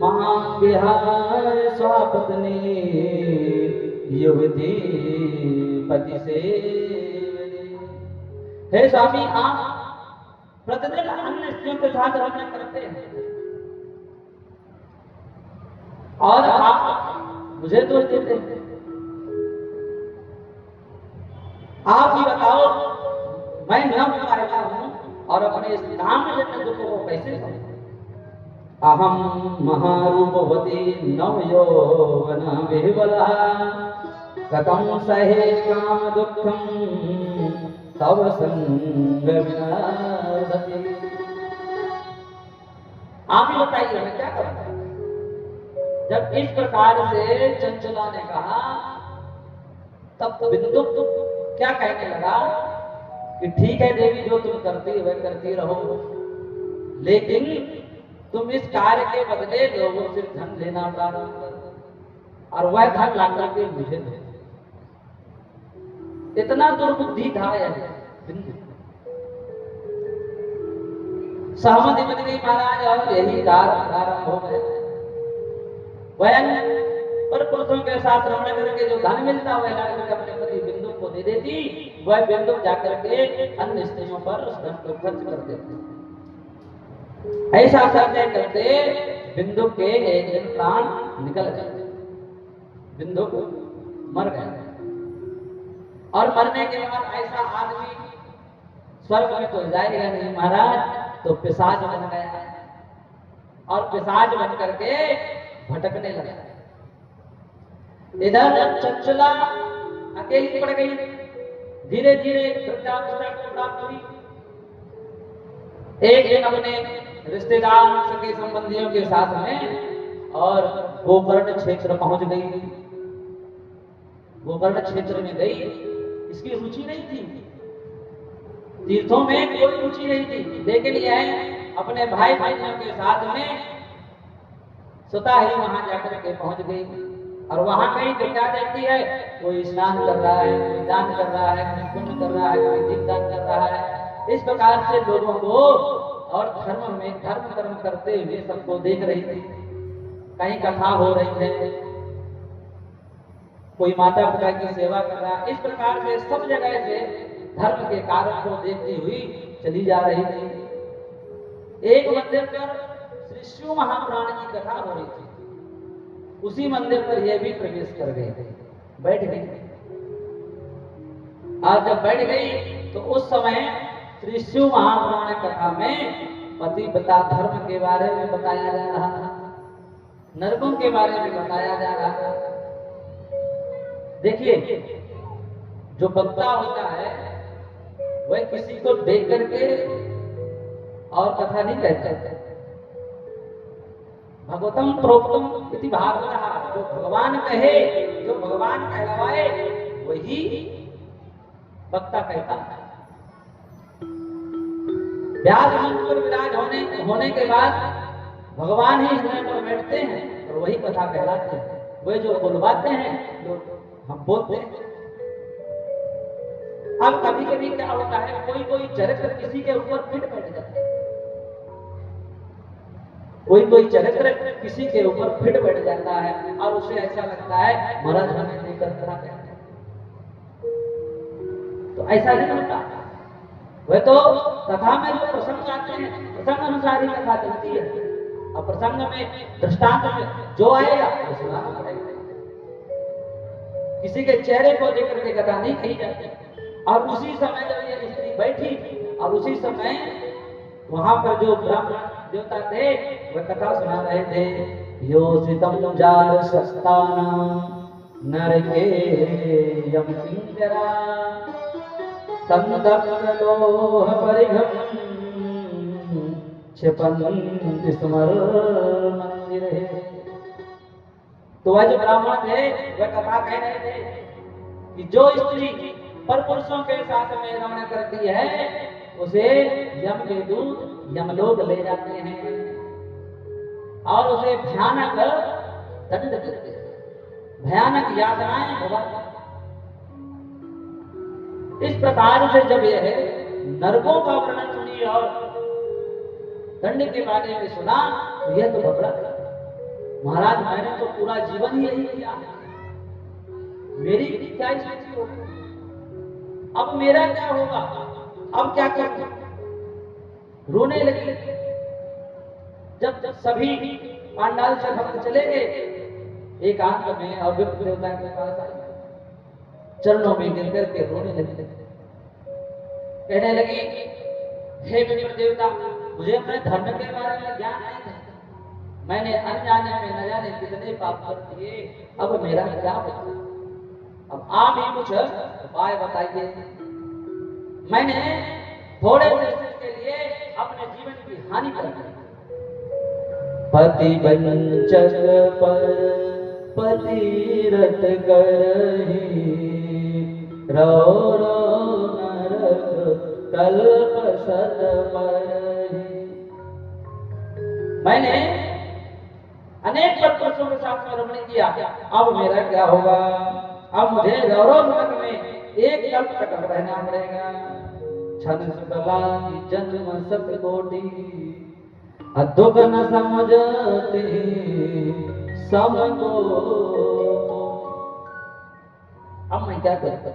मां विहाय स्वापत्नी युवती पति से। हे स्वामी, आप प्रतिदिन अन्य स्त्रियों के साथ रमण करते हैं और आप मुझे दोष देते हैं। आप ही बताओ, मैं नव रहता हूं और अपने इस कामजन्य दुख को कैसे सहूं? अहम महारूपवती नवयौवन विह्वला कथं सहे काम दुःखं तव संग विनाशति। आप ही बताइए मैं क्या करूं? जब इस प्रकार से चंचला ने कहा तब बिंदु क्या कहने लगा कि ठीक है देवी, जो तुम करती वह करती रहो, लेकिन तुम इस कार्य के बदले लोगों से धन लेना प्रारंभ करो और वह धन ला करके मुझे दो। इतना दुर्बुद्धि था यह बिंदु। सहमति बन गई महाराज और यही प्रारंभ हो गया। वह पर पुरुषों के साथ रमण करके जो धन मिलता वह ला करके अपने पति बिंदु को दे देती, वह बिंदु जाकर के अन्य स्त्रियों पर उस धन को खर्च कर देती। ऐसा करते करते बिंदु के एक दिन प्राण निकल गए, बिंदु मर गए। और मरने के बाद ऐसा आदमी स्वर्ग में तो जाएगा नहीं महाराज, तो पिशाच बन गया और पिशाच बन करके भटकने लगा। इधर चंचला अकेली पड़ गई, धीरे धीरे वृद्धावस्था को प्राप्त हुई। एक दिन अपने रिश्तेदार सगे संबंधियों के साथ में और गोकर्ण क्षेत्र पहुंच गई। गोकर्ण क्षेत्र में गई, इसकी रुचि नहीं थी, तीर्थों में कोई रुचि नहीं थी, लेकिन यह अपने भाई भाइयों के साथ में स्वतः ही वहां जाकर के पहुंच गई। और वहां गई तो क्या देखती है, कोई स्नान कर रहा है, कोई दान कर रहा है, कोई पुण्य कर रहा है, कोई दीपदान कर रहा है। इस प्रकार से लोगों को और धर्म में धर्म कर्म करते हुए सबको देख रही थी। कहीं कथा हो रही है, कोई माता पिता की सेवा कर रहा है। इस प्रकार से सब जगह से धर्म के कार्य को देखती हुई चली जा रही थी। एक मंदिर पर श्री शिव महापुराण की कथा हो रही थी, उसी मंदिर पर यह भी प्रवेश कर गए, बैठ गई। और जब बैठ गई तो उस समय श्री शिव महापुराण कथा में पतिव्रता धर्म के बारे में बताया जा रहा था, नरकों के बारे में बताया जा रहा था। देखिए, जो वक्ता होता है वह किसी को देख करके और कथा नहीं कहता। भगवतम प्रोक्तम इति भागवतः, जो भगवान कहे, जो भगवान कहलवाए वही वक्ता कहता है। व्यास मंच पर विराज होने के बाद भगवान ही हृदय पर बैठते हैं और वही कथा कहलाते हैं। वे जो बुलवाते हैं लोग हम बोलते हैं। अब कभी कभी क्या होता है, कोई कोई चरित्र किसी के ऊपर फिट बैठ जाता है, कोई कोई चरित्र किसी के ऊपर फिट बैठ जाता है और उसे ऐसा लगता है महाराज हमें लेकर कथा कहते हैं। तो ऐसा नहीं होता। वह तो कथा में जो प्रसंग आते हैं, प्रसंग अनुसार ही कथा चलती है। और प्रसंग में दृष्टांत में जो आएगा वो सुनाना पड़ेगा। किसी के चेहरे को देख करके कथा नहीं कही जाती। और उसी समय जब ये स्त्री बैठी और उसी समय वहां पर जो ब्राह्मण देवता थे वह कथा सुना रहे थे। योषितम जार सस्तानां नरके यम किंकरा संदग्ध लोह परिघम क्षिपन्ति स्मरणन्दिरे। तो वह जो ब्राह्मण थे वह कथा कह रहे थे कि जो स्त्री पर पुरुषों के साथ में रमण करती है उसे यम के दूत यमलोक ले जाते हैं और उसे भयानक दंड देते हैं, भयानक यातनाएं भोगते। इस प्रकार से जब यह नरकों का वर्णन सुनी और दंड के बारे में सुना तो यह तो घबरा। महाराज मैंने तो पूरा जीवन ही यही किया, मेरी क्या स्थिति होगी, अब मेरा क्या होगा, अब क्या करूं। रोने लगी। जब सभी पांडाल से भक्त चले गए, एकांत में अव्यक्त देवता के पास आई, चरणों में गिर करके रोने लगी। कहने लगी, हे विप्र देवता, मुझे अपने धर्म के बारे में ज्ञान नहीं था, मैंने अनजाने में न जाने कितने पाप कर दिए, अब मेरा क्या होगा। अब आप ही कुछ उपाय बताइए। मैंने थोड़े से सुख के लिए अपने जीवन की हानि कर दी। पति वंचक पर पतिरत करहि रो रो नरक कल्प सत परहि। मैंने अनेक पुरुषों के साथ में रमण किया, अब मेरा क्या होगा? अब मुझे गौरव नरक में एक कल्प तक रहना पड़ेगा। छन सुकला की जन्म सत कोटि, दुख न समझते सम को। अब मैं क्या करूं?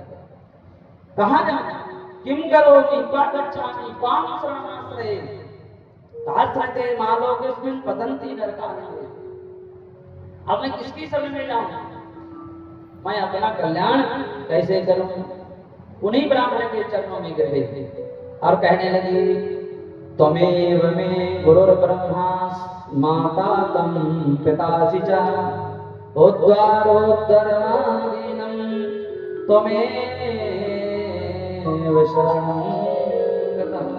कहां जाऊं? किम करोमि क्वा गच्छामि त्वां शरणमाश्रये सहस्रते मालोकेऽस्मिन् पतन्ति नरकानि। अब मैं किसकी शरण में जाऊं? मैं अपना कल्याण कैसे करूं? उन्हीं ब्राह्मण के चरणों में गिर गई और कहने लगी, त्वमेव मे गुरुर्ब्रह्मा माता तं पितासि च उद्धारोद्धरमादीनं त्वमेव शरणं गतः।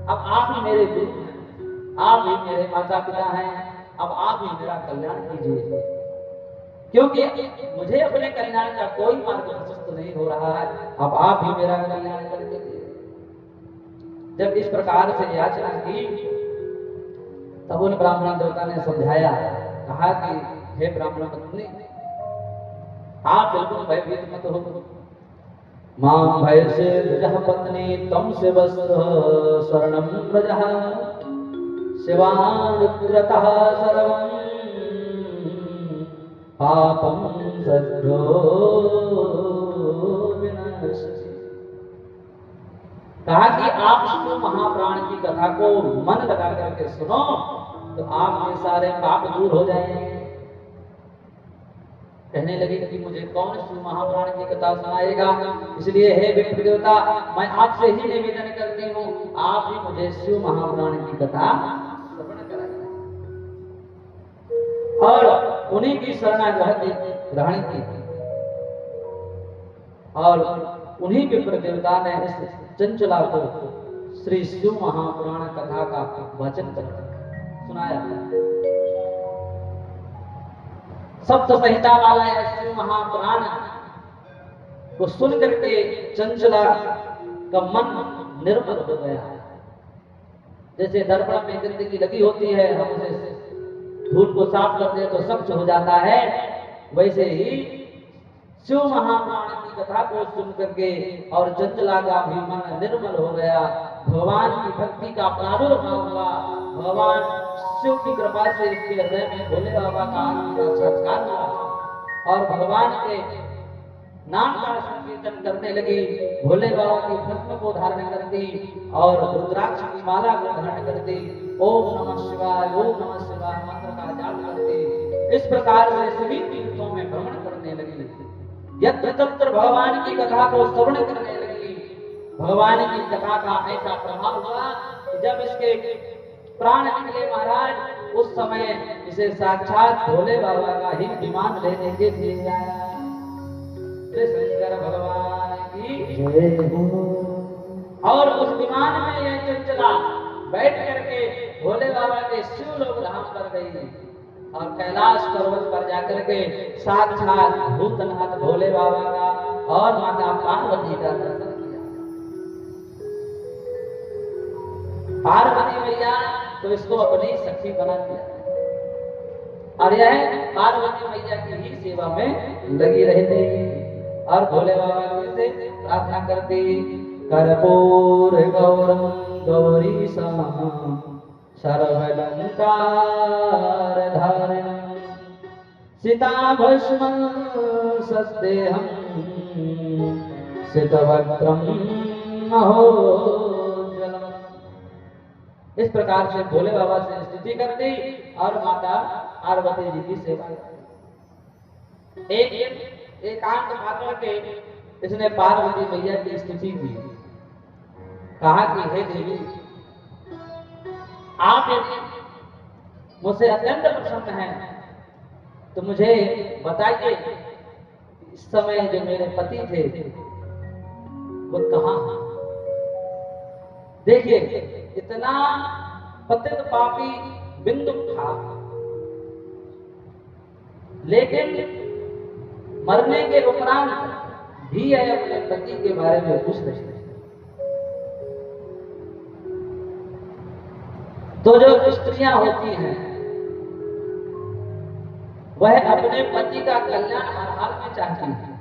अब आप ही मेरे गुरु हैं, आप ही मेरे माता पिता हैं, अब आप ही मेरा कल्याण कीजिए, क्योंकि मुझे अपने कल्याण का कोई मार्ग प्रशस्त नहीं हो रहा है। अब आप ही मेरा कल्याण कर दीजिए। जब इस प्रकार से याचना की, तब उन ब्राह्मण देवता ने समझाया, कहा कि हे ब्राह्मण पत्नी, आप बिल्कुल भयभीत मत हो। मां भय से व्रजः पत्नी तम से वस्त्र शरणं व्रजः शिवानुग्रतः सर्वं पापं सद्यो विनश्यति। कहा कि आप शिव महाप्राण की कथा को मन लगा करके सुनो तो आपके सारे पाप दूर हो जाएंगे। कहने लगी कि मुझे कौन शिव महाप्राण की कथा सुनाएगा, इसलिए हे विप्र देवता, मैं आपसे ही निवेदन करती हूँ, आप ही मुझे शिव महाप्राण की कथा श्रवण कराइए। और उन्हीं की ग्रहण की और उन्हीं विप्र देवता ने इस चंचला को श्री शिव महापुराण कथा का वचन कर सुनाया। सप्त संहिता वाला यह शिव महापुराण को सुन करके चंचला का मन निर्मल हो गया। जैसे दर्पण में गंदगी लगी होती है, हम उसे धूल को साफ कर दे तो स्वच्छ हो जाता है, वैसे ही शिव महापुराण की कथा को सुन करके और चंचला का भी मन निर्मल हो गया। भगवान की भक्ति का प्रादुर्भाव हुआ। भगवान शिव की कृपा से इसके हृदय में भोले बाबा का साक्षात्कार हुआ और भगवान के नाम का संकीर्तन करने लगी। भोले बाबा की भस्म को धारण कर दी और रुद्राक्ष की माला को धारण कर दी। ओम नमः शिवाय, ओम नमः शिवाय मंत्र का जाप करती इस प्रकार से सभी तीर्थों में भ्रमण करने लगी। यत्र तत्र भगवान की कथा को श्रवण करने लगी। भगवान की कथा का ऐसा प्रभाव हुआ कि जब इसके प्राण निकले महाराज, उस समय इसे साक्षात भोले बाबा का ही विमान लेने के लिए आया। शंकर भगवान की जय हो। और उस विमान में यह चंचला बैठ करके भोले बाबा के शिवलोक धाम पर गई और कैलाश पर्वत पर जाकर के साक्षात भूतनाथ भोले बाबा का और माता पार्वती का दर्शन किया। पार्वती मैया तो इसको अपनी सखी बना दिया और यह पार्वती मैया की ही सेवा में लगी रहती और भोले बाबा से प्रार्थना करती। कर्पूर गौरम गौरीशम सर्वलंकार धारणम सीता भस्म सस्तेहम सितवक्त्रम महोज्ज्वलम। इस प्रकार से भोले बाबा से स्तुति करती और माता पार्वती जी की सेवा करती। एकांत मात्र के इसने पार्वती मैया की स्तुति की। कहा कि हे देवी, आप यदि मुझसे अत्यंत प्रसन्न हैं तो मुझे बताइए इस समय जो मेरे पति थे वो कहां? देखिए इतना पतित पापी बिंदु था, लेकिन मरने के उपरांत भी है अपने पति के बारे में कुछ नहीं। तो जो स्त्रियां होती हैं वह अपने पति का कल्याण हर हाल में चाहती हैं।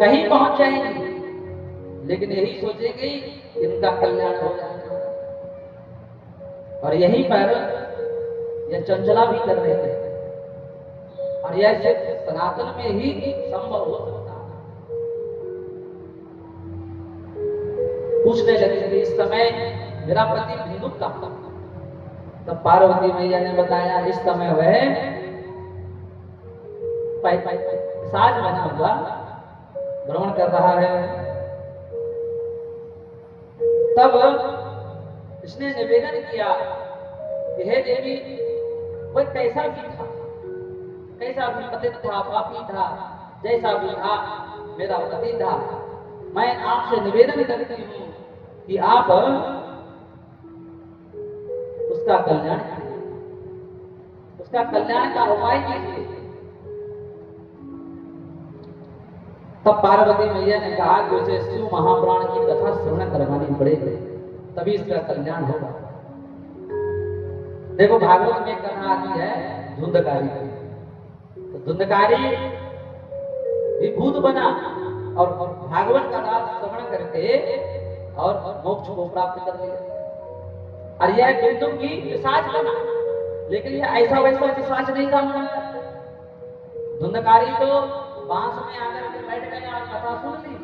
कहीं पहुंच जाएंगी लेकिन यही सोचेंगे इनका कल्याण हो जाएगा। और यहीं पर यह चंचला भी कर रहे हैं। और यह सिर्फ सनातन में ही संभव हो सकता है। पूछने लगे कि इस समय मेरा पति भिंदुक का था। तब पार्वती मैया ने बताया इस समय वह साज बना हुआ भ्रमण कर रहा है। तब इसने निवेदन किया कि हे देवी, वह कैसा भी था, कैसा भी पतित था, पापी था, जैसा भी था मेरा पति था, मैं आपसे निवेदन करती हूँ कि आप उसका कल्याण का उपाय कीजिए। तब पार्वती मैया ने कहा कि उसे शिव महापुराण की कथा श्रवण करवानी पड़ेगी, तभी इसका कल्याण होगा। देखो भागवत में कथा आती है धुंधकारी की। तो धुंधकारी भी भूत बना और भागवत का श्रवण करके और मोक्ष को प्राप्त कर लिया। और यह बिंदु की पिशाच बना, लेकिन यह ऐसा वैसा पिशाच नहीं था। धुंधकारी तो बांस में आकर के बैठ गया और कथा सुन ली,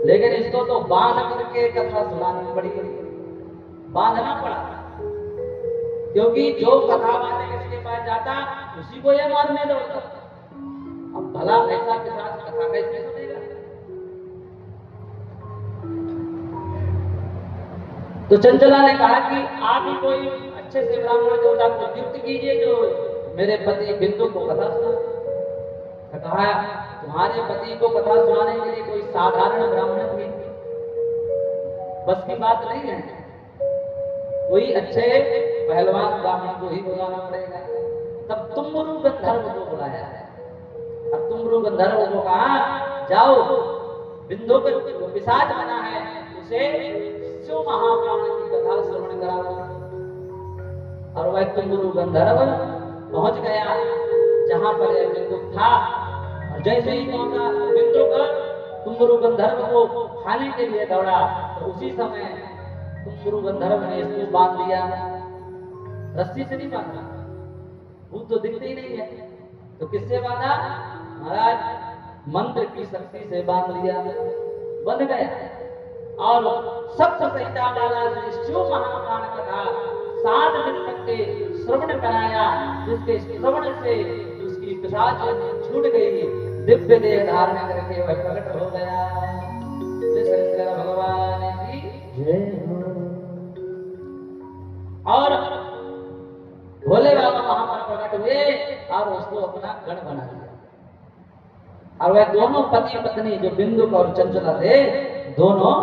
लेकिन इसको तो बांध करके कथा सुनानी पड़ी, बांधना पड़ा। क्योंकि जो कथा वाले किसके पास जाता उसी को यह मारने दौड़ता। अब भला ऐसा पिशाच कथा कैसे सुनेगा? तो चंचला ने कहा कि आप ही कोई अच्छे से ब्राह्मण देवता को नियुक्त कीजिए जो मेरे पति बिंदु को कथा सुनाए। कहा तुम्हारे पति को कथा सुनाने के लिए कोई साधारण ब्राह्मण भी बस की बात नहीं है, कोई अच्छे पहलवान ब्राह्मण को ही बुलाना पड़ेगा। तब तुम्बरु गंधर्व को बुलाया। अब तुम्बरु गंधर्व को कहा जाओ, बिंदु को पिशाच बना है उसे शिव महापुराण की कथा श्रवण कराओ। और वह तुम्बरु गंधर्व पहुंच गया जहां पर यह बिंदु था। और जैसे ही पहुंचा बिंदु का तुम्बरु गंधर्व को खाने के लिए दौड़ा, तो उसी समय तुम्बरु गंधर्व ने इसको बांध दिया। रस्सी से नहीं बांधा, भूत तो दिखते ही नहीं है, तो किससे बांधा? महाराज मंत्र की शक्ति से बांध लिया, बंध गया। और सप्त संहिता वाला शिव महापुराण कथा 7 दिन तक के श्रवण कराया, जिसके श्रवण से उसकी पिशाच छूट गई, दिव्य देह धारण करके वह प्रकट हो गया। शंकर भगवान की जय हो। और भोले बाबा वहां पर प्रकट हुए और उसको अपना गण बना लिया। और वह दोनों पति पत्नी जो बिंदु और चंचला थे, दोनों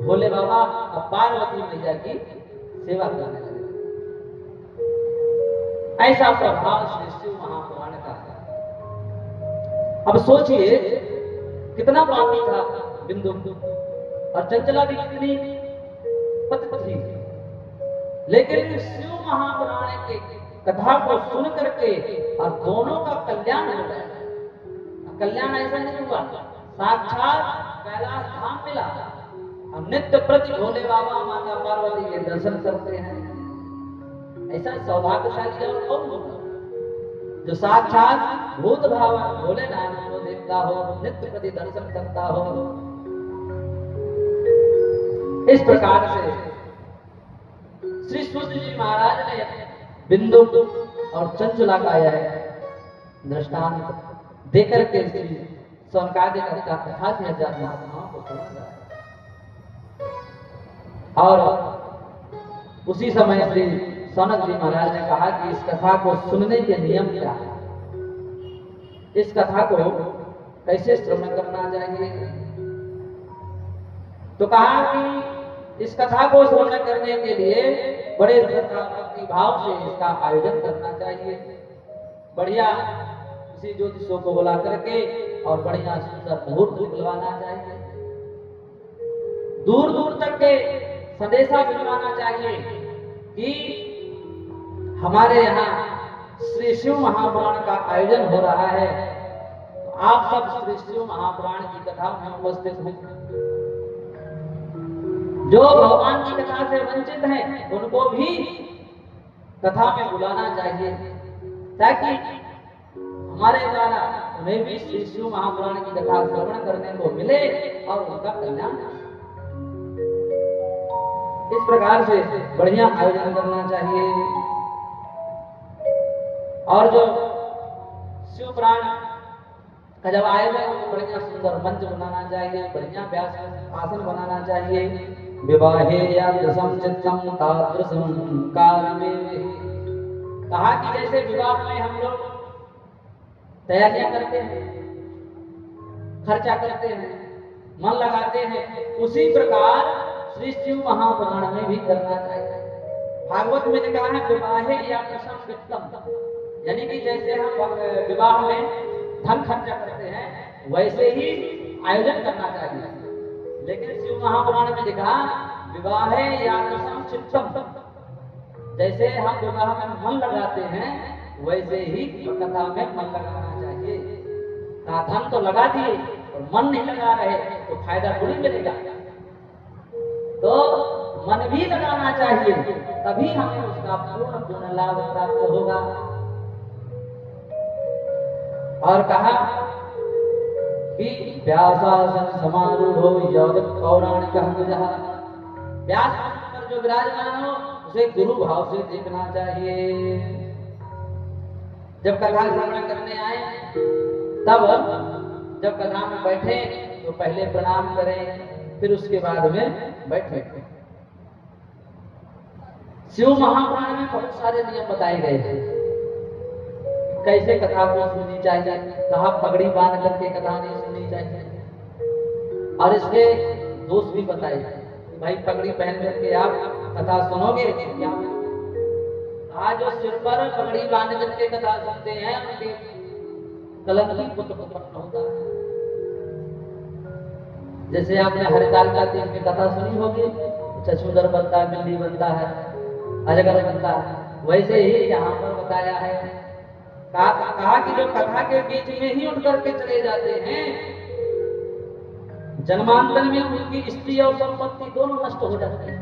भोले बाबा और पार्वती मैया की सेवा करने लगे। ऐसा प्रभाव श्री शिव महापुराण का है। अब सोचिए कितना पापी था बिंदु, और चंचला भी कितनी पतित थी, लेकिन शिव महापुराण की कथा को सुन करके और दोनों का कल्याण हो गया। कल्याण ऐसा नहीं हुआ, साक्षात कैलाश धाम मिला और नित्य प्रति भोले बाबा माता पार्वती के दर्शन करते हैं। ऐसा सौभाग्यशाली और कौन होगा जो साक्षात भूत भाव भोलेनाथ को देखता हो, नित्य प्रति दर्शन करता हो। इस प्रकार से श्री सूत जी महाराज ने बिंदु और चंचला का यह दृष्टांत देकर के श्री सौनकादिक कथा से हजार महात्माओं को समझाया। और उसी समय श्री सौनक जी महाराज ने कहा कि इस कथा को सुनने के नियम क्या है, इस कथा को कैसे श्रवण करना चाहिए। तो कहा कि इस कथा को श्रवण करने के लिए बड़े श्रद्धा भक्ति भाव से इसका आयोजन करना चाहिए। बढ़िया उसी ज्योतिषों को बुला करके और बढ़िया सुंदर मुहूर्त निकलवाना चाहिए। दूर दूर तक के संदेशा भिजवाना चाहिए कि हमारे यहाँ श्री शिव महापुराण का आयोजन हो रहा है, तो आप सब श्री शिव महापुराण की कथा में उपस्थित हैं। जो भगवान की कथा से वंचित हैं उनको भी कथा में बुलाना चाहिए, ताकि हमारे द्वारा उन्हें भी श्री शिव महापुराण की कथा श्रवण करने को मिले और उनका कल्याण। इस प्रकार से बढ़िया आयोजन करना चाहिए। और जो शिव पुराण का जब आयोजन हो तो बढ़िया सुंदर मंच बनाना चाहिए, बढ़िया व्यास आसन बनाना चाहिए। विवाहे यादृशं चित्तं तादृशं कार्यमेव। कहा कि जैसे विवाह में हम लोग तैयारियां करते हैं, खर्चा करते हैं, मन लगाते हैं, उसी प्रकार श्री शिव महापुराण में भी करना चाहिए। भागवत में लिखा है विवाहे यादृशं चित्तं, यानी कि जैसे हम विवाह में धन खर्चा करते हैं वैसे ही आयोजन करना चाहिए। लेकिन शिव महापुराण में लिखा विवाहे यादृशं चित्तं, जैसे हम विवाह में मन लगाते हैं वैसे ही कथा में मन लगाना चाहिए। धन तो लगा दिए और मन नहीं लगा रहे तो फायदा थोड़ी मिलेगा। तो मन भी लगाना चाहिए, तभी हमें उसका पूर्ण लाभ प्राप्त होगा। और कहा कि व्यासासन समारूढ़ो यौगिक पौराणिक जहाँ, व्यास पर जो विराजमान हो उसे गुरु भाव से देखना चाहिए। जब कथा श्रवण करने आए तब जब कथा में बैठे तो पहले प्रणाम करें, फिर उसके बाद में बैठे। शिव महापुराण में बहुत सारे नियम बताए गए हैं, कैसे कथा को सुननी चाहिए, कहा पगड़ी बांध करके कथा नहीं सुननी चाहिए। और इसके दोष भी बताए कि भाई पगड़ी पहन करके आप कथा सुनोगे तो क्या। कहा जो सिर पर पगड़ी बांध करके कथा सुनते हैं उनके कलंकी पुत्र उत्पन्न होता है। जैसे आपने हरिताल का तीज में कथा सुनी होगी, चछूदर बनता है, बिल्ली बनता है, अजगर बनता है, वैसे ही यहाँ पर बताया है। कहा कि जो कथा के बीच में ही उठ करके चले जाते हैं, जन्मांतर में उनकी स्त्री और संपत्ति दोनों नष्ट हो जाती है।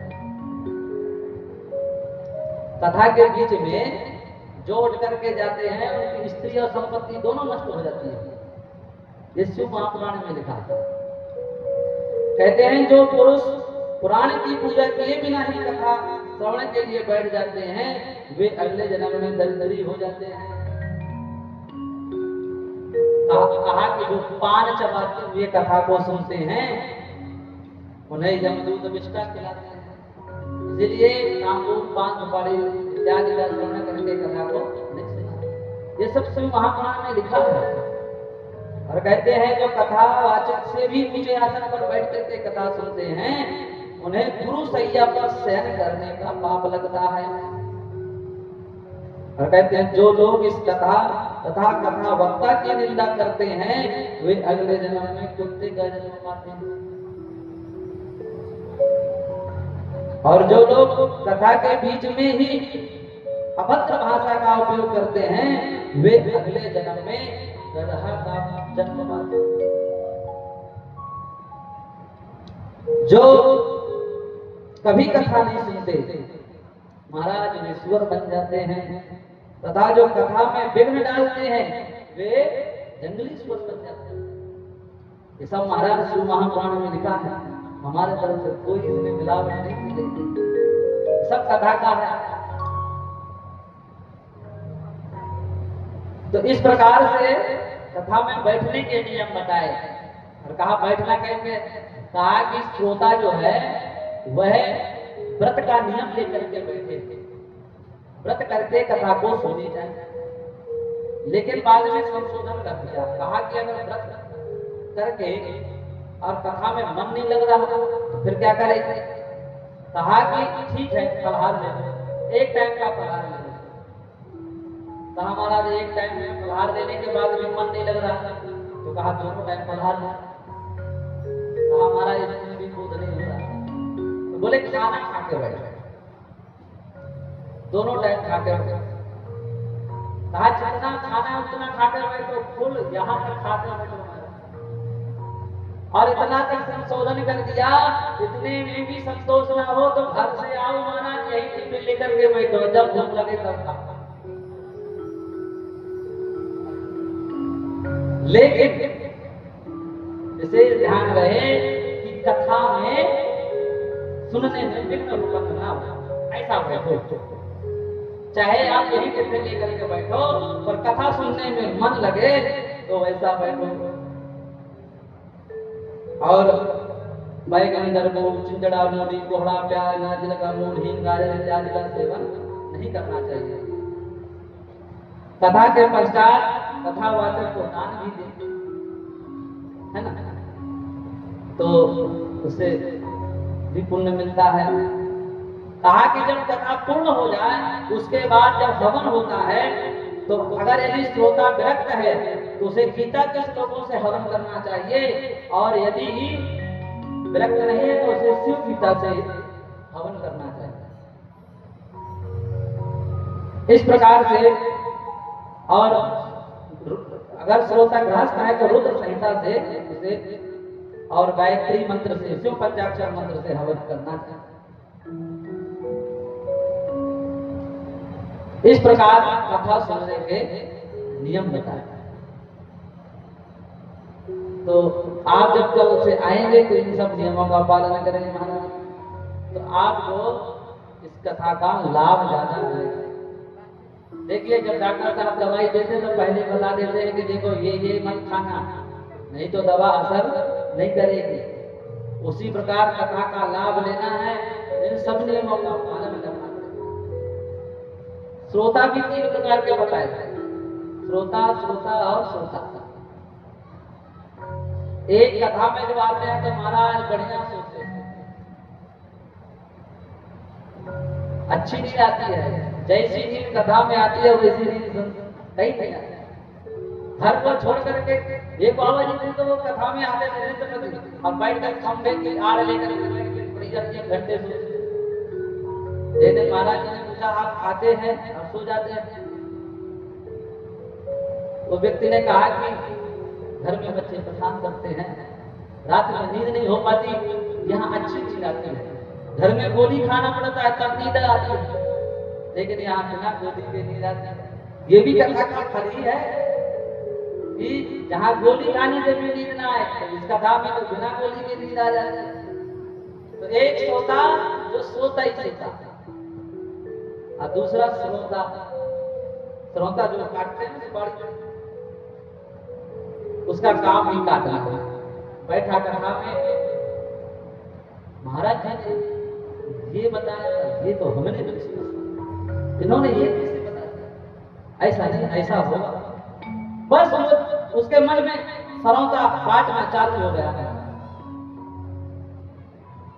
कथा के बीच में जो उठ करके जाते हैं उनकी स्त्री और संपत्ति दोनों नष्ट हो जाती है। ये शिव महापुराण में लिखा है। कहते हैं जो पुरुष पुराण की पूजा किए बिना ही कथा श्रवण के लिए बैठ जाते हैं वे अगले जन्म में दरिद्री हो जाते हैं। कहा कि जो पान चबाते हुए कथा को सुनते हैं उन्हें यमदूत विष्टा खिलाते हैं। इसलिए तांबूल पान सुपारी इत्यादि का श्रवण करके कथा को नहीं सुना। ये सब शिव महापुराण में लिखा है। और कहते हैं जो कथा वाचक से भी ऊंचे आसन पर बैठ करके कथा सुनते हैं उन्हें गुरु सैया पर शयन करने का पाप लगता है। और कहते हैं जो लोग इस कथा तथा कथा वक्ता की निंदा करते हैं वे अगले जन्म में कुत्ते का जन्म पाते हैं। और जो लोग कथा के बीच में ही अभद्र भाषा का उपयोग करते हैं वे अगले जन्म में गदहा का जन्म पाते हैं। जो कभी कथा नहीं सुनते महाराज वे सुअर बन जाते हैं, तथा जो कथा में विघ्न डालते हैं वे जंगली सुअर बन जाते हैं। ये सब महाराज शिव महापुराण में लिखा है। हमारे तरफ से कोई इसमें मिलावट नहीं मिलेगी, सब कथा का है। तो इस प्रकार से कथा में बैठने के नियम बताए। और कहा बैठना कैसे, कहा कि श्रोता जो है वह व्रत का नियम लेकर के बैठे थे, व्रत करके कथा को सुनी जाए। लेकिन बाद में संशोधन कर दिया, कहा कि अगर व्रत करके और कथा में मन नहीं लग रहा तो फिर क्या करेंगे। कहा कि ठीक है फलहार ले लो, एक टाइम का फलहार ले लो। कहा महाराज एक टाइम में फलहार देने के बाद भी मन नहीं लग रहा, तो कहा दोनों टाइम फलहार ले। कहा महाराज इसमें भी बोध नहीं हो रहा, तो बोले खाना खा के बैठो, दोनों टाइम खा के बैठो। कहा जितना खाना है उतना खाकर बैठो, फुल यहाँ तक खाकर बैठो। और इतना तक संशोधन कर दिया, इतने में भी संतोष ना हो तो घर से आओ महाराज, यही टिफिन लेकर के बैठो, जब भूख लगे तब खाओ। लेकिन विशेष ध्यान रहे कि कथा में सुनने में विघ्न उत्पन्न ना हो, ऐसा बैठो। चाहे आप यही टिफिन लेकर के बैठो, पर कथा सुनने में मन लगे तो वैसा बैठो। और बैगन दरबू चिंजड़ा मूढ़ी कोहड़ा प्याज नारियल का मूढ़ हींग गाजर इत्यादि का सेवन नहीं करना चाहिए। कथा के पश्चात कथावाचक को दान भी दे, है ना, तो उससे भी पुण्य मिलता है। कहा कि जब कथा पूर्ण हो जाए उसके बाद जब हवन होता है, तो अगर यदि श्रोता विरक्त है तो उसे गीता के श्लोकों से हवन करना चाहिए, और यदि विरक्त नहीं है तो उसे शिव गीता से हवन करना चाहिए। इस प्रकार से, और अगर श्रोता गृहस्थ है तो रुद्र संहिता से उसे और गायत्री मंत्र से, शिव पंचाक्षर मंत्र से हवन करना चाहिए। इस प्रकार कथा सुनने के नियम बताए। तो आप जब कल से आएंगे तो इन सब नियमों का पालन करेंगे महाराज, तो आपको इस कथा का लाभ ज्यादा मिलेगा। देखिए जब डॉक्टर साहब दवाई देते हैं तो पहले बता देते हैं कि देखो ये मत खाना, नहीं तो दवा असर नहीं करेगी। उसी प्रकार कथा का लाभ लेना है, इन सब नियमों का पालन करना है। श्रोता भी 3 प्रकार के बताए थे, श्रोता, श्रोता और श्रोता। एक कथा में जब आते हैं तो महाराज बढ़िया सोचते हैं, अच्छी नींद आती है, जैसी नींद कथा में आती है वैसी नींद कहीं नहीं आती। घर को छोड़ करके एक बाबा जी थे तो वो कथा में आते थे और बैठ कर खंभे की आड़ लेकर पड़ी जाती है, घंटे सोचते। एक दिन महाराज जी ने पूछा आप आते हैं और सो जाते हैं? वो व्यक्ति ने कहा कि घर में बच्चे परेशान करते हैं, रात में नींद नहीं हो पाती, यहाँ अच्छी नींद आती है। घर में गोली खाना पड़ता है तब नींद आती है, लेकिन यहाँ बिना गोली के नींद आती है। ये भी कथा का फल ही है कि जहाँ गोली खाने से भी नींद ना आए, तो इस कथा में तो बिना गोली के नींद आ जाती है। तो एक श्रोता जो सोता ही सोता, और दूसरा श्रोता, श्रोता जो काटते हैं सुपारी, उसका काम ही काटना है। बैठा कथा में महाराज जी ने ये बताया, ये तो हमने नहीं सुना, इन्होंने ये कैसे बताया, ऐसा नहीं ऐसा होगा। बस उसके मन में श्रोता काटना चालू हो गया है।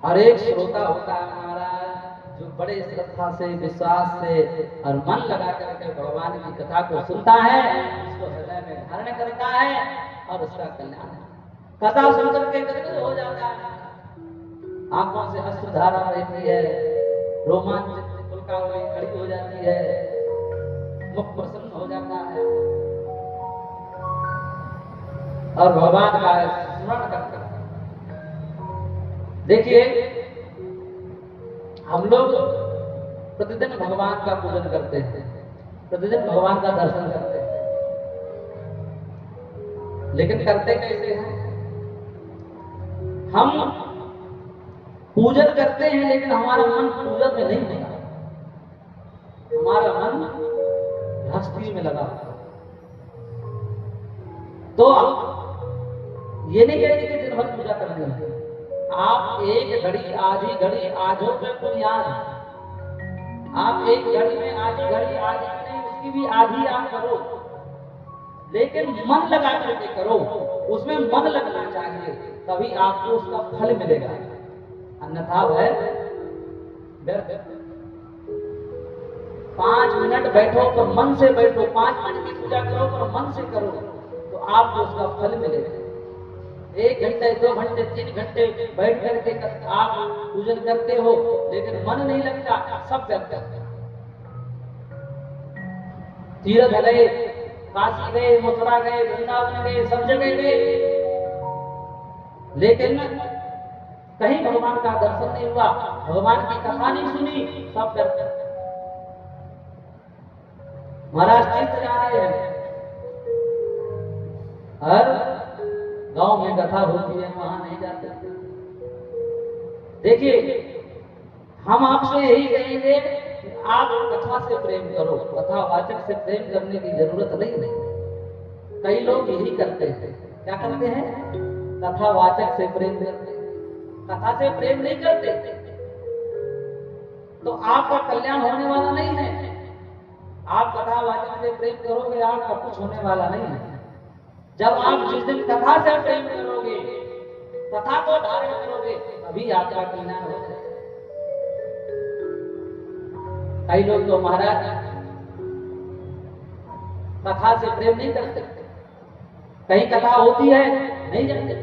और एक श्रोता होता है महाराज जो बड़े श्रद्धा से, विश्वास से और मन लगा करके भगवान की कथा को सुनता है, उसको हृदय में धारण करता है और उसका कल्याण कथा सुनकर के गदगद हो जाता है। आंखों से अश्रुधारा रहती है, रोमांचित पुलका हुई खड़ी हो जाती है, मुख प्रसन्न हो जाता है और भगवान का स्मरण करता है। देखिए हम लोग प्रतिदिन भगवान का पूजन करते हैं, प्रतिदिन भगवान का दर्शन करते हैं, लेकिन करते कैसे हैं? हम पूजन करते हैं लेकिन हमारा मन पूजन में नहीं होता, हमारा मन गृहस्थी में लगा होता। तो ये नहीं कहते कि दिन भर पूजा करनी है, आप एक घड़ी आधी घड़ी आजो पे बुनियाद, आप एक घड़ी में आधी घड़ी आधी में नहीं, उसकी भी आधी आप करो, लेकिन मन लगा करके करो, उसमें मन लगना चाहिए, तभी आपको उसका फल मिलेगा, अन्यथा वह व्यर्थ। 5 मिनट बैठो पर मन से बैठो, 5 मिनट की पूजा करो पर मन से करो, तो आपको उसका फल मिलेगा। 1 घंटे 2 घंटे 3 घंटे बैठ करके आप पूजन करते हो लेकिन मन नहीं लगता, सब व्यर्थ है। तीर्थ गए, काशी गए, मथुरा गए, वृंदावन गए, सब जगह गए, लेकिन कहीं भगवान का दर्शन नहीं हुआ, भगवान की कथा नहीं सुनी, सब व्यर्थ है। महाराज तीर्थ जा रहे हैं, हर गांव में कथा होती है, वहां नहीं जाते। देखिए, हम आपसे यही कहेंगे कि आप कथा से प्रेम करो, कथावाचक से प्रेम करने की जरूरत नहीं है। कई लोग यही करते हैं, क्या करते हैं? कथावाचक से प्रेम करते हैं, कथा से प्रेम नहीं करते, तो आपका कल्याण होने वाला नहीं है। आप कथावाचक से प्रेम करोगे, आपका कुछ होने वाला नहीं है। जब आप जिस दिन कथा से प्रेम करोगे, कथा को धारण करोगे, तभी आपका कल्याण हो जाएगा। कई लोग तो महाराज कथा से प्रेम नहीं करते, कहीं कथा होती है नहीं जाते,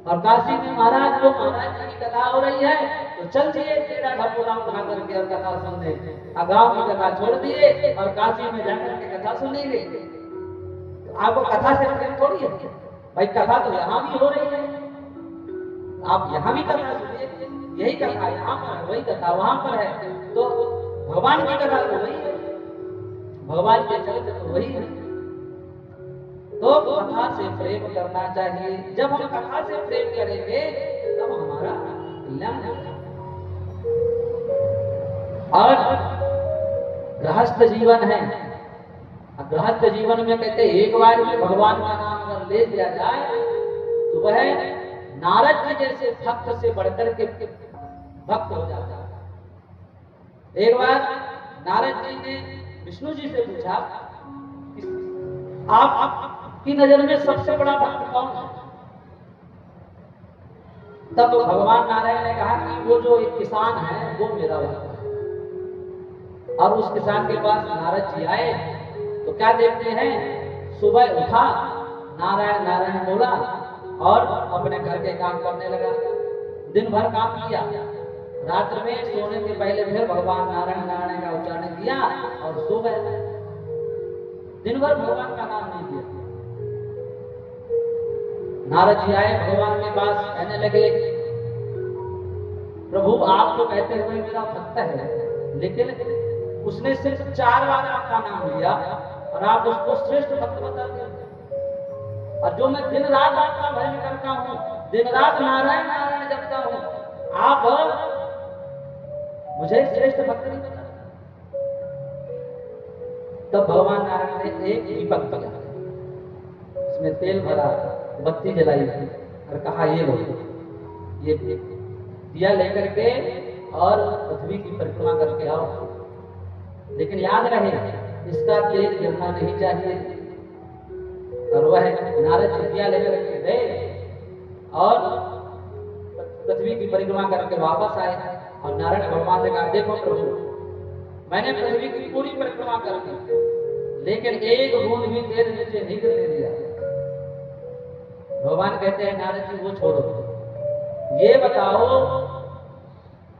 और काशी में महाराज, वो महाराज जी की कथा हो रही है तो चल दिए पेड़ा ढपोला उठा करके और कथा सुनने, गांव की कथा छोड़ दिए और काशी में जाकर के कथा सुनेंगे। आपको कथा से प्रेम थोड़ी है भाई, कथा तो यहाँ भी हो रही है, आप यहाँ भी कथा सुनिए, यही कथा यहाँ पर है, वही कथा वहां पर है, तो भगवान की कथा तो वही है, भगवान के चरित्र तो वही है। तो कथा से प्रेम करना चाहिए। जब हम कथा से प्रेम करेंगे तब हमारा कल्याण होगा। और गृहस्थ जीवन है, गृहस्थ जीवन में कहते एक बार में भगवान का नाम अगर ले लिया जाए तो वह नारद जी जैसे भक्त से बढ़कर के भक्त हो जाता है। एक बार नारद जी ने विष्णु जी से पूछा, आपकी नजर में सबसे बड़ा भक्त कौन है? तब भगवान नारायण ने कहा कि वो जो एक किसान है वो मेरा भक्त है। और उस किसान के पास नारद जी आए तो क्या देखते हैं, सुबह उठा, नारायण नारायण बोला और अपने घर के काम करने लगा। दिन भर काम किया, रात्र में सोने के पहले फिर भगवान नारायण नारायण का उच्चारण किया और सो गए। दिन भर भगवान का नाम नहीं किया। नारद जी आए भगवान के पास, कहने लगे, प्रभु आप तो कहते हुए मेरा भक्त है, लेकिन उसने सिर्फ 4 बार आपका नाम लिया और आप उसको श्रेष्ठ भक्त बताते हैं। और जो मैं दिन रात आपका भजन करता हूँ, दिन रात नारायण नारायण जपता हूँ, आप मुझे श्रेष्ठ भक्त नहीं बताते। तब भगवान नारायण ने एक दीपक दिया, उसमें तेल भरा, बत्ती जलाई और कहा ये लो, ये दिया लेकर के और पृथ्वी की परिक्रमा करके आओ, लेकिन याद रहे इसका तेल गिरना नहीं चाहिए। और वह नारद जी दिया लेकर के गए और पृथ्वी की परिक्रमा करके वापस आए और नारायण भगवान ने कहा, देखो प्रभु मैंने पृथ्वी की पूरी परिक्रमा कर दी, लेकिन एक बूंद भी तेल नीचे नहीं गिरने दिया। भगवान कहते हैं, नारद जी वो छोड़ो, ये बताओ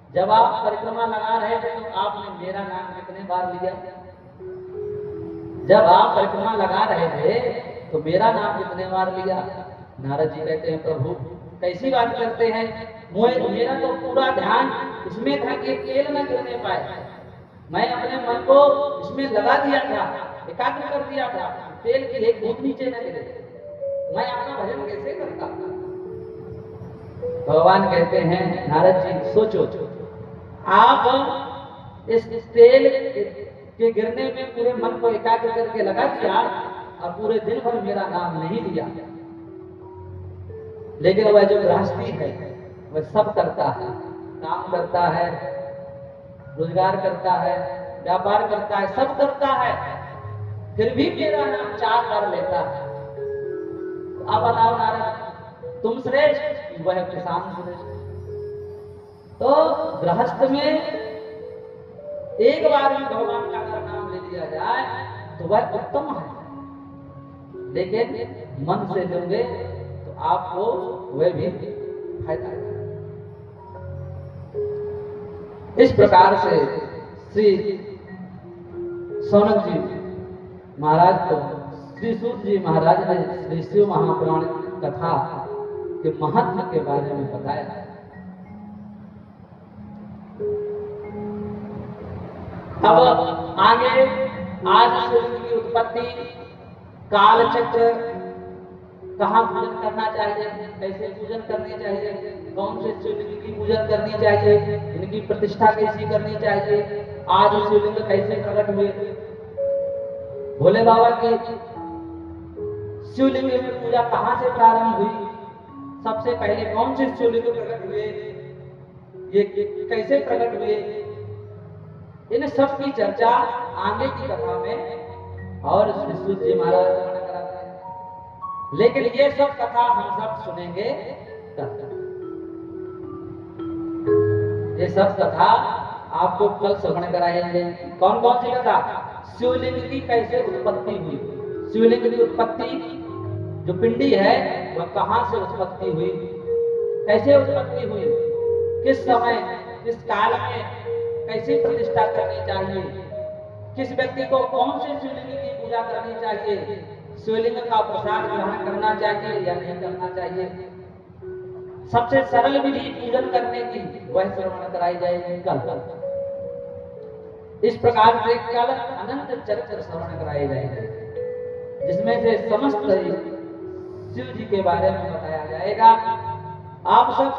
जब आप परिक्रमा लगा रहे थे तो आपने मेरा नाम कितने बार लिया? जब आप परिक्रमा लगा रहे थे तो मेरा नाम कितने बार लिया? नारद जी कहते हैं, प्रभु कैसी बात करते हैं, मेरा तो पूरा ध्यान इसमें था कि तेल न गिरने पाए। मैं अपने मन को इसमें लगा दिया था, एकाग्र कर दिया था, तेल की एक बूंद नीचे न गिरे। मैं आपका भजन कैसे करता? भगवान कहते हैं, नारद जी सोचो, आप इस तेल के गिरने में पूरे मन को एकाग्र करके लगा दिया और पूरे दिन भर मेरा नाम नहीं लिया, लेकिन वह जो गृहस्थी है वह सब करता है, काम करता है, रोजगार करता है, व्यापार करता है, सब करता है, फिर भी मेरा नाम 4 बार लेता है। तो आप बताओ नारद, तुम श्रेष्ठ, वह किसान श्रेष्ठ। तो गृहस्थ में एक बार भी भगवान का अगर नाम ले लिया जाए तो वह उत्तम है, लेकिन मन से लोगे तो आपको वह भी फायदा है। इस प्रकार से श्री सौनक जी महाराज को श्री सूत जी महाराज ने श्री शिव महापुराण कथा के महत्व के बारे में बताया। अब आगे आज शिव की उत्पत्ति, काल चक्र, कहाँ पूजन करना चाहिए, कैसे पूजन करनी चाहिए, कौन से शिवलिंग की पूजन करनी चाहिए, इनकी प्रतिष्ठा कैसी करनी चाहिए, आज शिवलिंग कैसे प्रकट हुए, भोले बाबा की शिवलिंग में पूजा कहाँ से प्रारंभ हुई, सबसे पहले कौन से शिवलिंग प्रकट हुए, ये कैसे प्रकट हुए, इन सब की चर्चा आगे की कथा में और श्री सूत जी महाराज कराते हैं। लेकिन ये सब कथा हम सब सुनेंगे कल। ये सब कथा आपको कल श्रवण कराएंगे। कौन कौन सी कथा? शिवलिंग की कैसे उत्पत्ति हुई, शिवलिंग की उत्पत्ति, जो पिंडी है वह कहां से उत्पत्ति हुई, कैसे उत्पत्ति हुई, किस समय किस काल में कैसी प्रतिष्ठा करनी चाहिए, किस व्यक्ति को कौन से शिवलिंग की पूजा करनी चाहिए, शिवलिंग का प्रसाद ग्रहण करना चाहिए या नहीं करना चाहिए, सबसे सरल विधि पूजन करने की वह श्रवण कराई जाएगी कल। इस प्रकार से कल अनंत चरित्र श्रवण कराए जाएंगे, जिसमें से समस्त शिव जी के बारे में बताया जाएगा। आप सब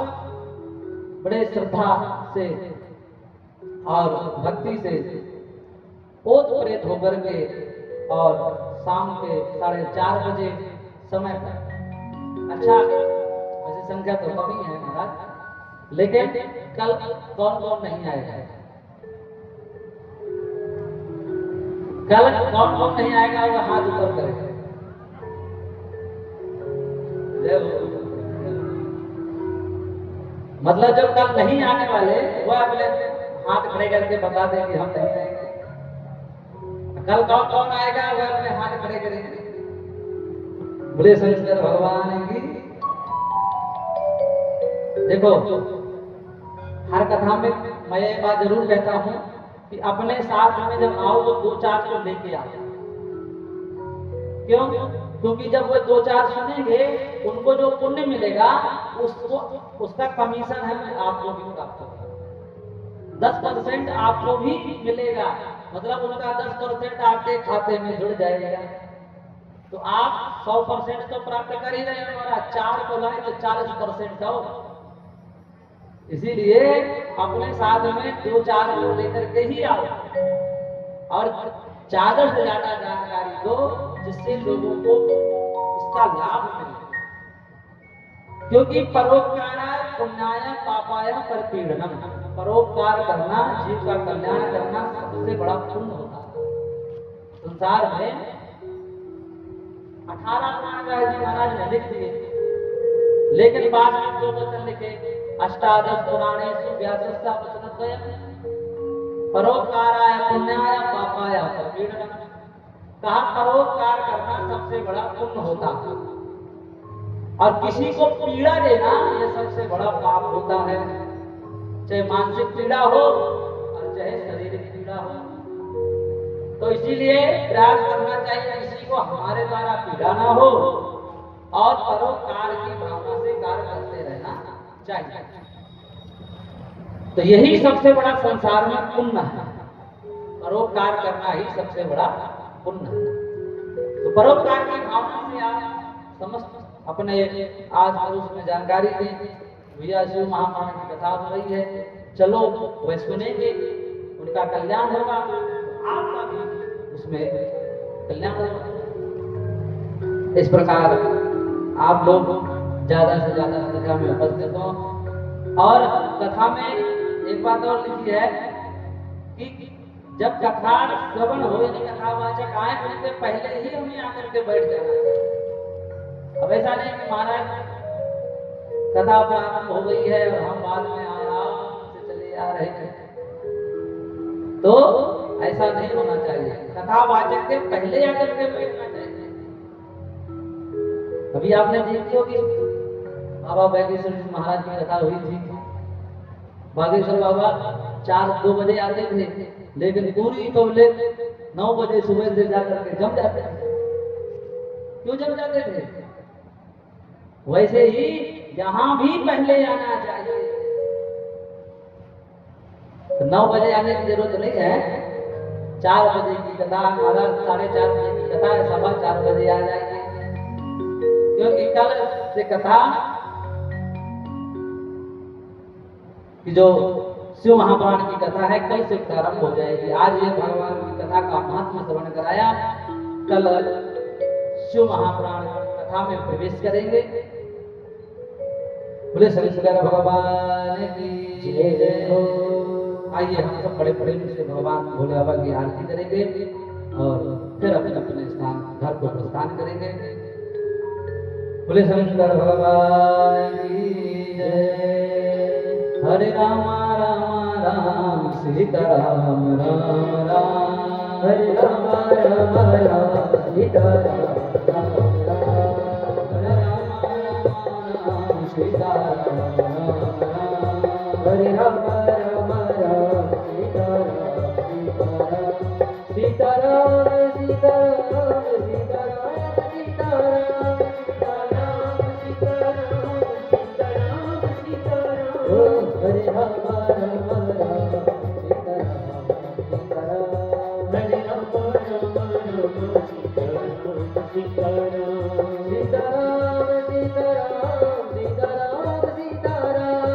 बड़े श्रद्धा से और भक्ति से ओत प्रेत होकर के और शाम के 4:30 बजे समय पर, अच्छा वैसे संख्या तो कम ही है महाराज, लेकिन कल कौन कौन नहीं आएगा, कल कौन कौन नहीं आएगा वह हाथ ऊपर करेगा। मतलब जब कल नहीं आने वाले वह अपने हाथ खड़े करके बता दें कि हम नहीं आएंगे। कल कौन कौन आएगा वह अपने हाथ खड़े करेंगे। बोले शंकर भगवान की। देखो हर कथा में मैं ये बात जरूर कहता हूं कि अपने साथ में जब आओ तो 2-4 को लेके आओ। क्यों? क्योंकि जब वो 2-4 सुनेंगे उनको जो पुण्य मिलेगा उसको उसका कमीशन है आपको भी प्राप्त होगा। 10% आपको भी मिलेगा, मतलब उनका 10% आपके खाते में जुड़ जाएगा। तो आप 100% तो प्राप्त कर ही रहे हैं, हमारा 4 को लाए तो 40% हो। इसीलिए अपने साथ में 2-4 को लेकर के ही आओ और ज्यादा से ज्यादा जानकारी दो, जिससे लोगों को इसका लाभ मिले। क्योंकि परोपकाराय पुण्याय पापाय परपीड़नम, परोपकार करना, जीव का कल्याण करना सबसे बड़ा पुण्य होता है। संसार में 18 पुराण जी महाराज ने लिख दिए, लेकिन बाद में 2 वचन लिखे, अष्टादश पुराणेषु व्यासस्य वचनद्वयम् परोपकाराय पुण्याय पापाय परपीड़नम। कहा परोपकार करना सबसे बड़ा पुण्य होता है और किसी को पीड़ा देना यह सबसे बड़ा पाप होता है, चाहे मानसिक पीड़ा हो और चाहे शारीरिक पीड़ा हो। तो इसीलिए प्रयास करना चाहिए किसी को हमारे द्वारा पीड़ा ना हो और परोपकार की भावना से कार्य करते रहना चाहिए। तो यही सबसे बड़ा संसार में पुण्य है, परोपकार करना ही सबसे बड़ा पुण्य है। तो परोपकार की भावना से आप समस्त अपने आज उसमें जानकारी दी। भैया शिव महापुराण की कथा हो रही है, चलो वह सुनेंगे, उनका कल्याण होगा, आपका भी उसमें कल्याण होगा। इस प्रकार आप लोग ज्यादा से ज्यादा संख्या में उपस्थित हो। और कथा में एक बात और लिखी है कि जब कथा श्रवण हो, यानी कथावाचक आए, उनसे पहले ही हमें आकर के बैठ जाना चाहिए। अब ऐसा नहीं कि महाराज कथा प्रारंभ हो गई है और हम बाद में आराम से चले आ रहे हैं। तो ऐसा नहीं होना चाहिए। कथावाचक के पहले आकर के बैठना चाहिए। अभी आपने देखी होगी बाबा बागेश्वर जी महाराज की कथा हुई थी। बागेश्वर बाबा 2 बजे आते थे, लेकिन पूरी पब्लिक 9 बजे सुबह से जाकर के जम जाते थे। क्यों जम जाते थे? वैसे ही यहाँ भी पहले आना चाहिए। तो 9 बजे आने की जरूरत नहीं है। 4 बजे की कथा, अगर 4:30 बजे की कथा है, 4:15 बजे आ जाएंगे। क्योंकि कल से कथा कि जो शिव महापुराण की कथा है कल से प्रारंभ हो जाएगी। आज ये भगवान की कथा का महत्व श्रवण कराया, कल शिव महापुराण कथा में प्रवेश करेंगे। बोले शंकर भगवान की जय हो। आइए हम सब बड़े बड़े से भगवान भोले बाबा की आरती करेंगे और फिर अपने अपने स्थान घर को प्रस्थान करेंगे। बोले शंकर भगवान की जय। हरे राम राम राम सीता राम राम राम। हरे राम राम राम सीता राम राम राम। हरे राम राम सीता राम राम राम। हरे राम राम राम सीता राम सीता राम। सीता राम सीता राम सीता राम सीता राम सीता राम सीता राम सीता राम सीता राम। हरे राम राम राम सीता राम सीता राम। हरे राम राम राम सीता राम सीता राम। सीता राम सीता राम सीता राम सीता राम सीता राम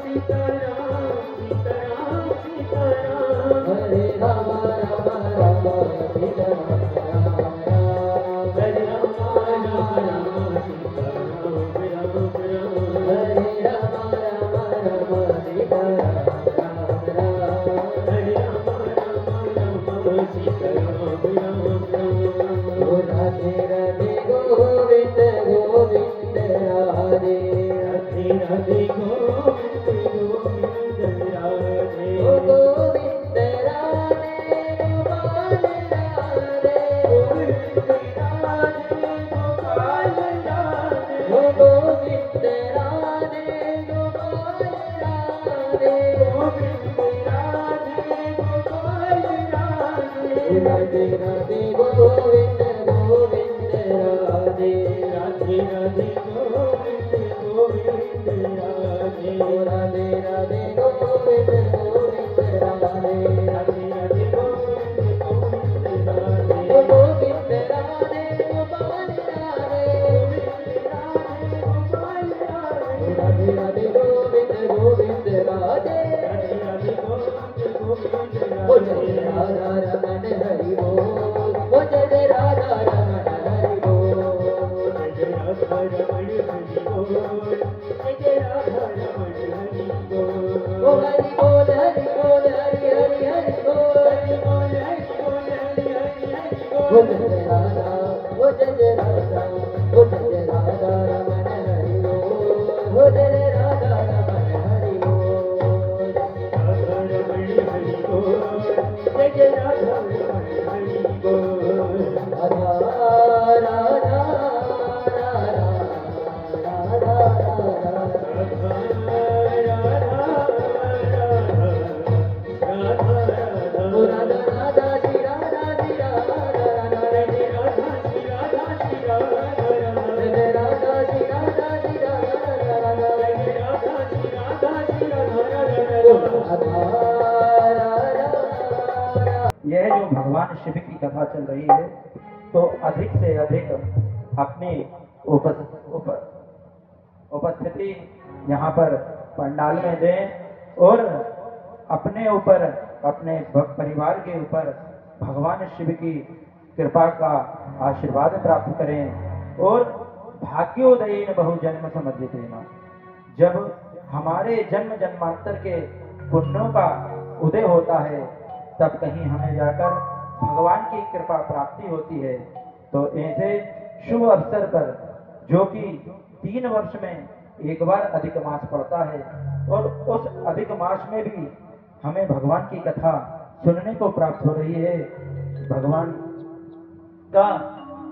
सीता राम सीता राम सीता राम। हरे राम राम राम सीता राम राम राम। हरे राम राम राम सीता राम राम राम। हरे राम राम राम सीता राम राम राम। हरे राम राम राम सीता राम राम राम। राधे राधे गोविंद गोविंद राधे। राधे राधे गोविंद गोविंद राधे। गोविंद राधे गोपाल राधे। गोविंद राधे गोपाल राधे। गोविंद राधे गोपाल राधे। गोविंद राधे गोपाल राधे। राधे राधे गोविंद गोविंद राधे। राधे राधे गोविंद गोविंद राधे। राधे राधे गोविंद गोविंद राधे। राधे राधे गोविंद गोविंद राधे। गोविंद राधे गोपाल राधे। गोविंद राधे गोपाल राधे। राधे राधे गोविंद गोविंद राधे। राधे राधे गोविंद गोविंद राधे। राधा रमण हरि बोल। ओ जय राधा रमण हरि बोल। जय राधा रमण हरि बोल। जय राधा रमण हरि बोल। ओ हरि बोल हरि बोल हरि हरि हरि बोल। हरि बोल हरि बोल हरि हरि हरि बोल। ओ जय राधा ओ जय राधा ओ जय राधा रमण हरि बोल। ओ जय राधा रमण हरि बोल। राधा रमण हरि बोल। जय राधा रमण हरि बोल। राधा राधा राधा राधा राधा राधा श्री राधा श्री राधा राधा राधे राधा श्री राधा श्री राधा राधे राधा श्री राधा श्री राधा राधा राधे राधा श्री राधा श्री राधा राधा। यह जो भगवान शिव की कथा चल रही है तो अधिक से अधिक अपनी उपस्थिति यहाँ पर पंडाल में दें और अपने ऊपर अपने परिवार के ऊपर भगवान शिव की कृपा का आशीर्वाद प्राप्त करें। और भाग्योदयेन बहुजन्म समर्जितेन, जब हमारे जन्म जन्मांतर के पुण्यों का उदय होता है तब कहीं हमें जाकर भगवान की कृपा प्राप्ति होती है। तो ऐसे शुभ अवसर पर, जो कि 3 वर्ष में एक बार अधिक मास पड़ता है और उस अधिक मास में भी हमें भगवान की कथा सुनने को प्राप्त हो रही है। भगवान का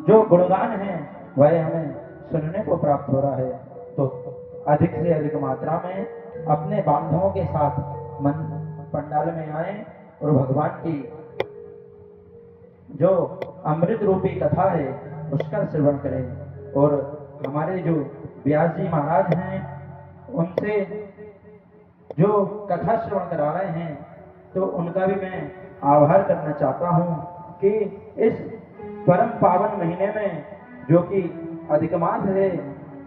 जो गुणगान है वह हमें सुनने को प्राप्त हो रहा है। तो अधिक से अधिक मात्रा में अपने बांधवों के साथ मन पंडाल में आए और भगवान की जो अमृत रूपी कथा है उसका श्रवण करें। और हमारे जो व्यास जी महाराज हैं उनसे जो कथा श्रवण करा रहे हैं तो उनका भी मैं आभार करना चाहता हूं कि इस परम पावन महीने में जो कि अधिक मास है,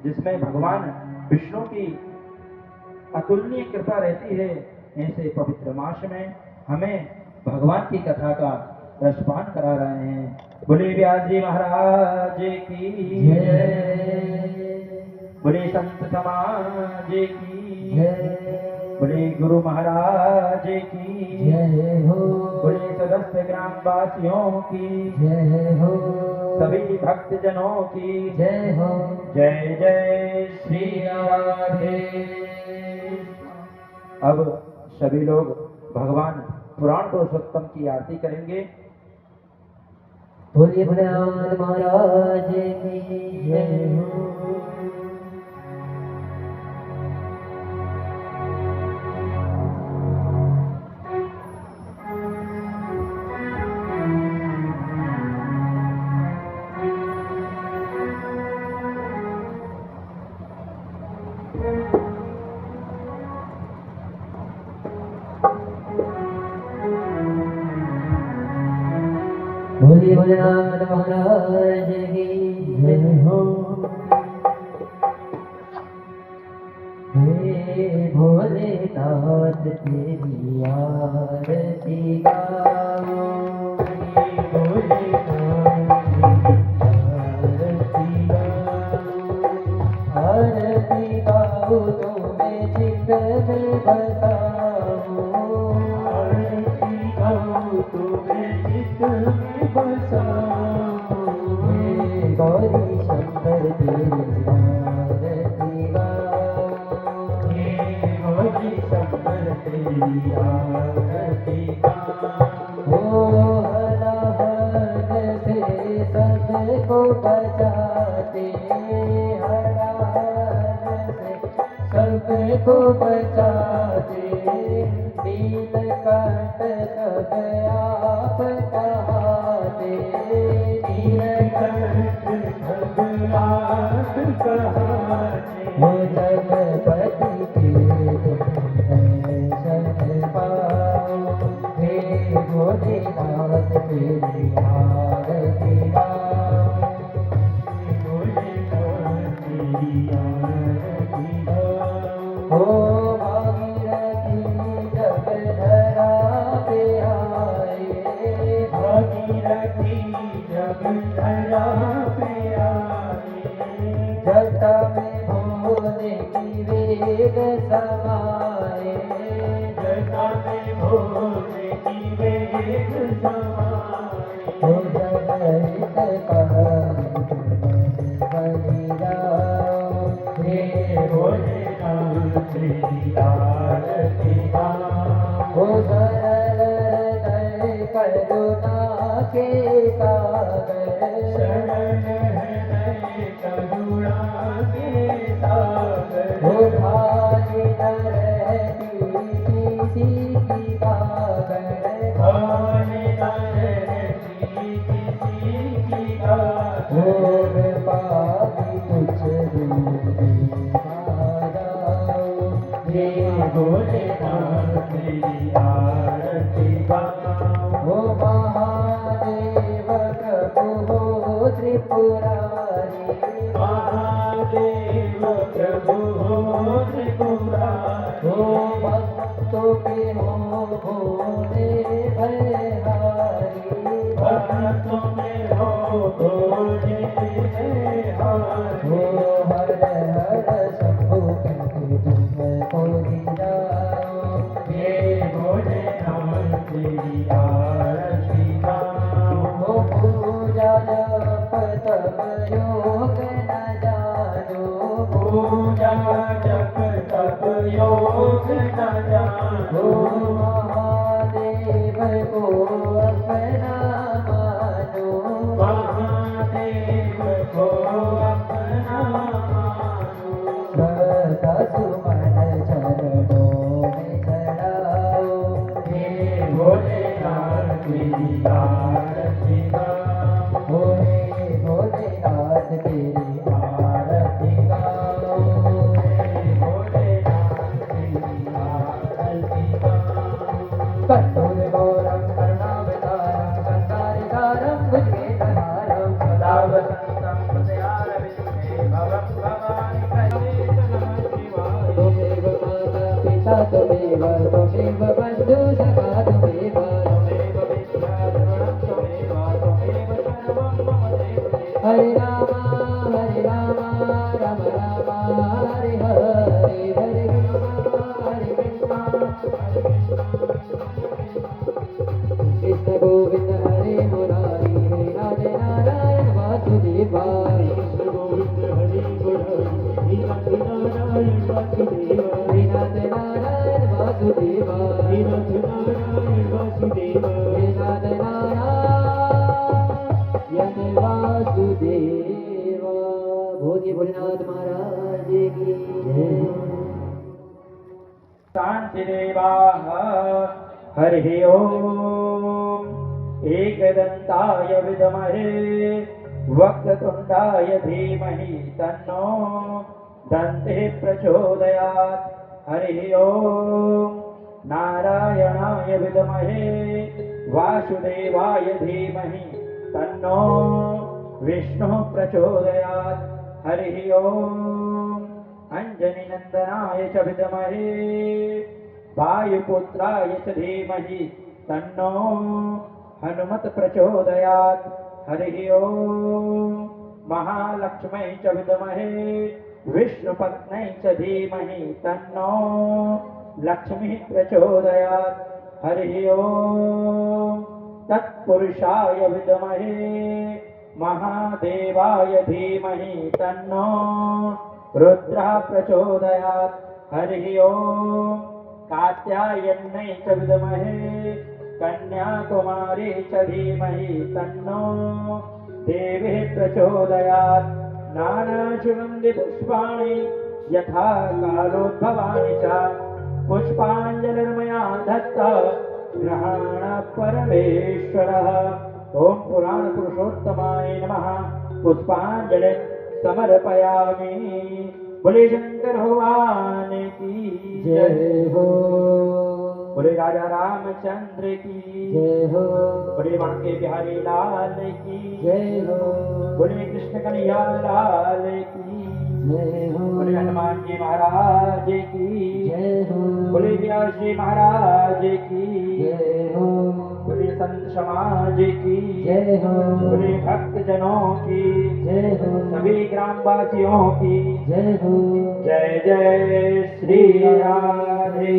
जिसमें भगवान विष्णु की अतुलनीय कृपा रहती है, ऐसे पवित्र मास में हमें भगवान की कथा का रसपान करा रहे हैं। बोले व्यास जी महाराज की जय, बोले संत समाज की जय, बोले गुरु महाराज की जय हो, बोले सदस्य ग्राम वासियों की जय हो, सभी भक्त जनों की जय हो। जय जय श्री राधे। अब सभी लोग भगवान पुराण पुरुषोत्तम की आरती करेंगे। बोलिए भगवान महाराज की जय हो। बोलिए भोलेनाथ महाराज की जय हो। हे भोलेनाथ तेरी आरती गाओ, हे भोलेनाथ तेरी आरती गाओ, तुम्हें चित्त में बसाओ, आरती गाओ तुम्हें चित्त में बसाओ। हे गौरी शंकर तेरी आरती गाओ, हे गौरी शंकर तेरी आरती गाओ। हो हलाहल से सबको बचाते, हलाहल से सबको बचाते, नीलकंठ सब आप कहाते, नीलकंठ सब आप कहाते। हो जगपति के दर्शन पाओ, हे भोलेनाथ तेरी आरती गाओ, हे भोलेनाथ तेरी आरती गाओ। हो भागीरथी जब धरा पे आए, भागीरथी जब धरा पे आए, जटा में भोले की वेग समाए, जटा में भोले की वेग समाए। हो जगत बलि जाओ, हे भोलेनाथ तेरी आरती गाओ। हो सरल हृदय करुणा के सागर, सरल हृदय करुणा के सागर। हो भारी न रहती किसी की कागर, भारी न रहती किसी की कागर। भोग पागी कुछ दूर माराओ, हे भोलेनाथ तेरी आरती गाओ। हो महादेव प्रभु हो त्रिपुरारी, महादेव प्रभु हो त्रिपुरारी। हो भक्तों के हो भोले भयहारी, भक्तों में हो भोले भयहारी। हो हर हर शंभु कहते तुमको जाओ, हे भोलेनाथ तेरी आरती गाओ। हो पूजा जप तप योग न जानो, पूजा जप तप योग न जानो। भोलेनाथ तेरी आरती गाओ, भोलेनाथ तेरी आरती गाओ, भोलेनाथ तेरी आरती गाओ। कर्पूर गौरम करुणावतारम संसारिसारम भुजगेन्द्रहारम सदा वसन्तं हृदयारविन्दे भवं भवानि प्रसीद नमः शिवाय। त्वमेव माता पिता त्वमेव त्वमेव बन्धु सखा त्वमेव त्वमेव विद्या द्रविणं त्वमेव त्वमेव सर्वं मम देव देव। हरे राम राम राम हरे हरे हरे कृष्ण कृष्ण गोविंद हरे मुरारी हे राधे नारायण वासुदेवाय कृष्ण गोविंद हरि मुरारी नाथ नारायण वासुदेवा। हे नाथ नारायण वासुदेवाय हे नाथ नारायण वासुदेवा। हे नाथ नारायण वासुदेवा। भोले भोलेनाथ महाराज की जय। शान्तिदेवाः हरिः ओम्। एकदन्ताय विद्महे वक्रतुण्डाय धीमहि तन्नो दन्तिः प्रचोदयात्। हरिः ओम्। नारायणाय विद्महे वासुदेवाय धीमहि तन्नो विष्णुः प्रचोदयात्। हरिः ओम्। अंजनीनंदनाय च विद्महे वायुपुत्राय च धीमहि तन्नो हनुमत प्रचोदयात्। हरिः ओम्। महालक्ष्मै च विद्महे विष्णुपत्न्यै च धीमहि तन्नो लक्ष्मीः प्रचोदयात्। हरिः ओम्। तत्पुरुषाय विद्महे महादेवाय धीमहि तन्नो रुद्रः प्रचोदयात्। हरिः ओम्। कात्यायन्यै च विद्महे कन्याकुमारी च धीमहि तन्नो देवीः प्रचोदयात्। नानासुगन्धिपुष्पाणि यथा कालोद्भवानि च पुष्पाञ्जलिर्मया दत्ता ग्रहाण परमेश्वरः। ॐ पुराणपुरुषोत्तमाय नमः। पुष्पाञ्जलिं समर्पयामि। बोले शंकर भगवान की जय हो बोले राजा रामचंद्र की जय हो बोले बांके बिहारी लाल की जय हो बोले कृष्ण कन्हैया लाल की जय हो बोले हनुमान जी महाराज की जय हो बोले व्यास जी महाराज की जय हो बोले संत समाज की जय हो बोले भक्त जनों की जय हो सभी ग्रामवासियों की जय हो जय जय श्री राधे।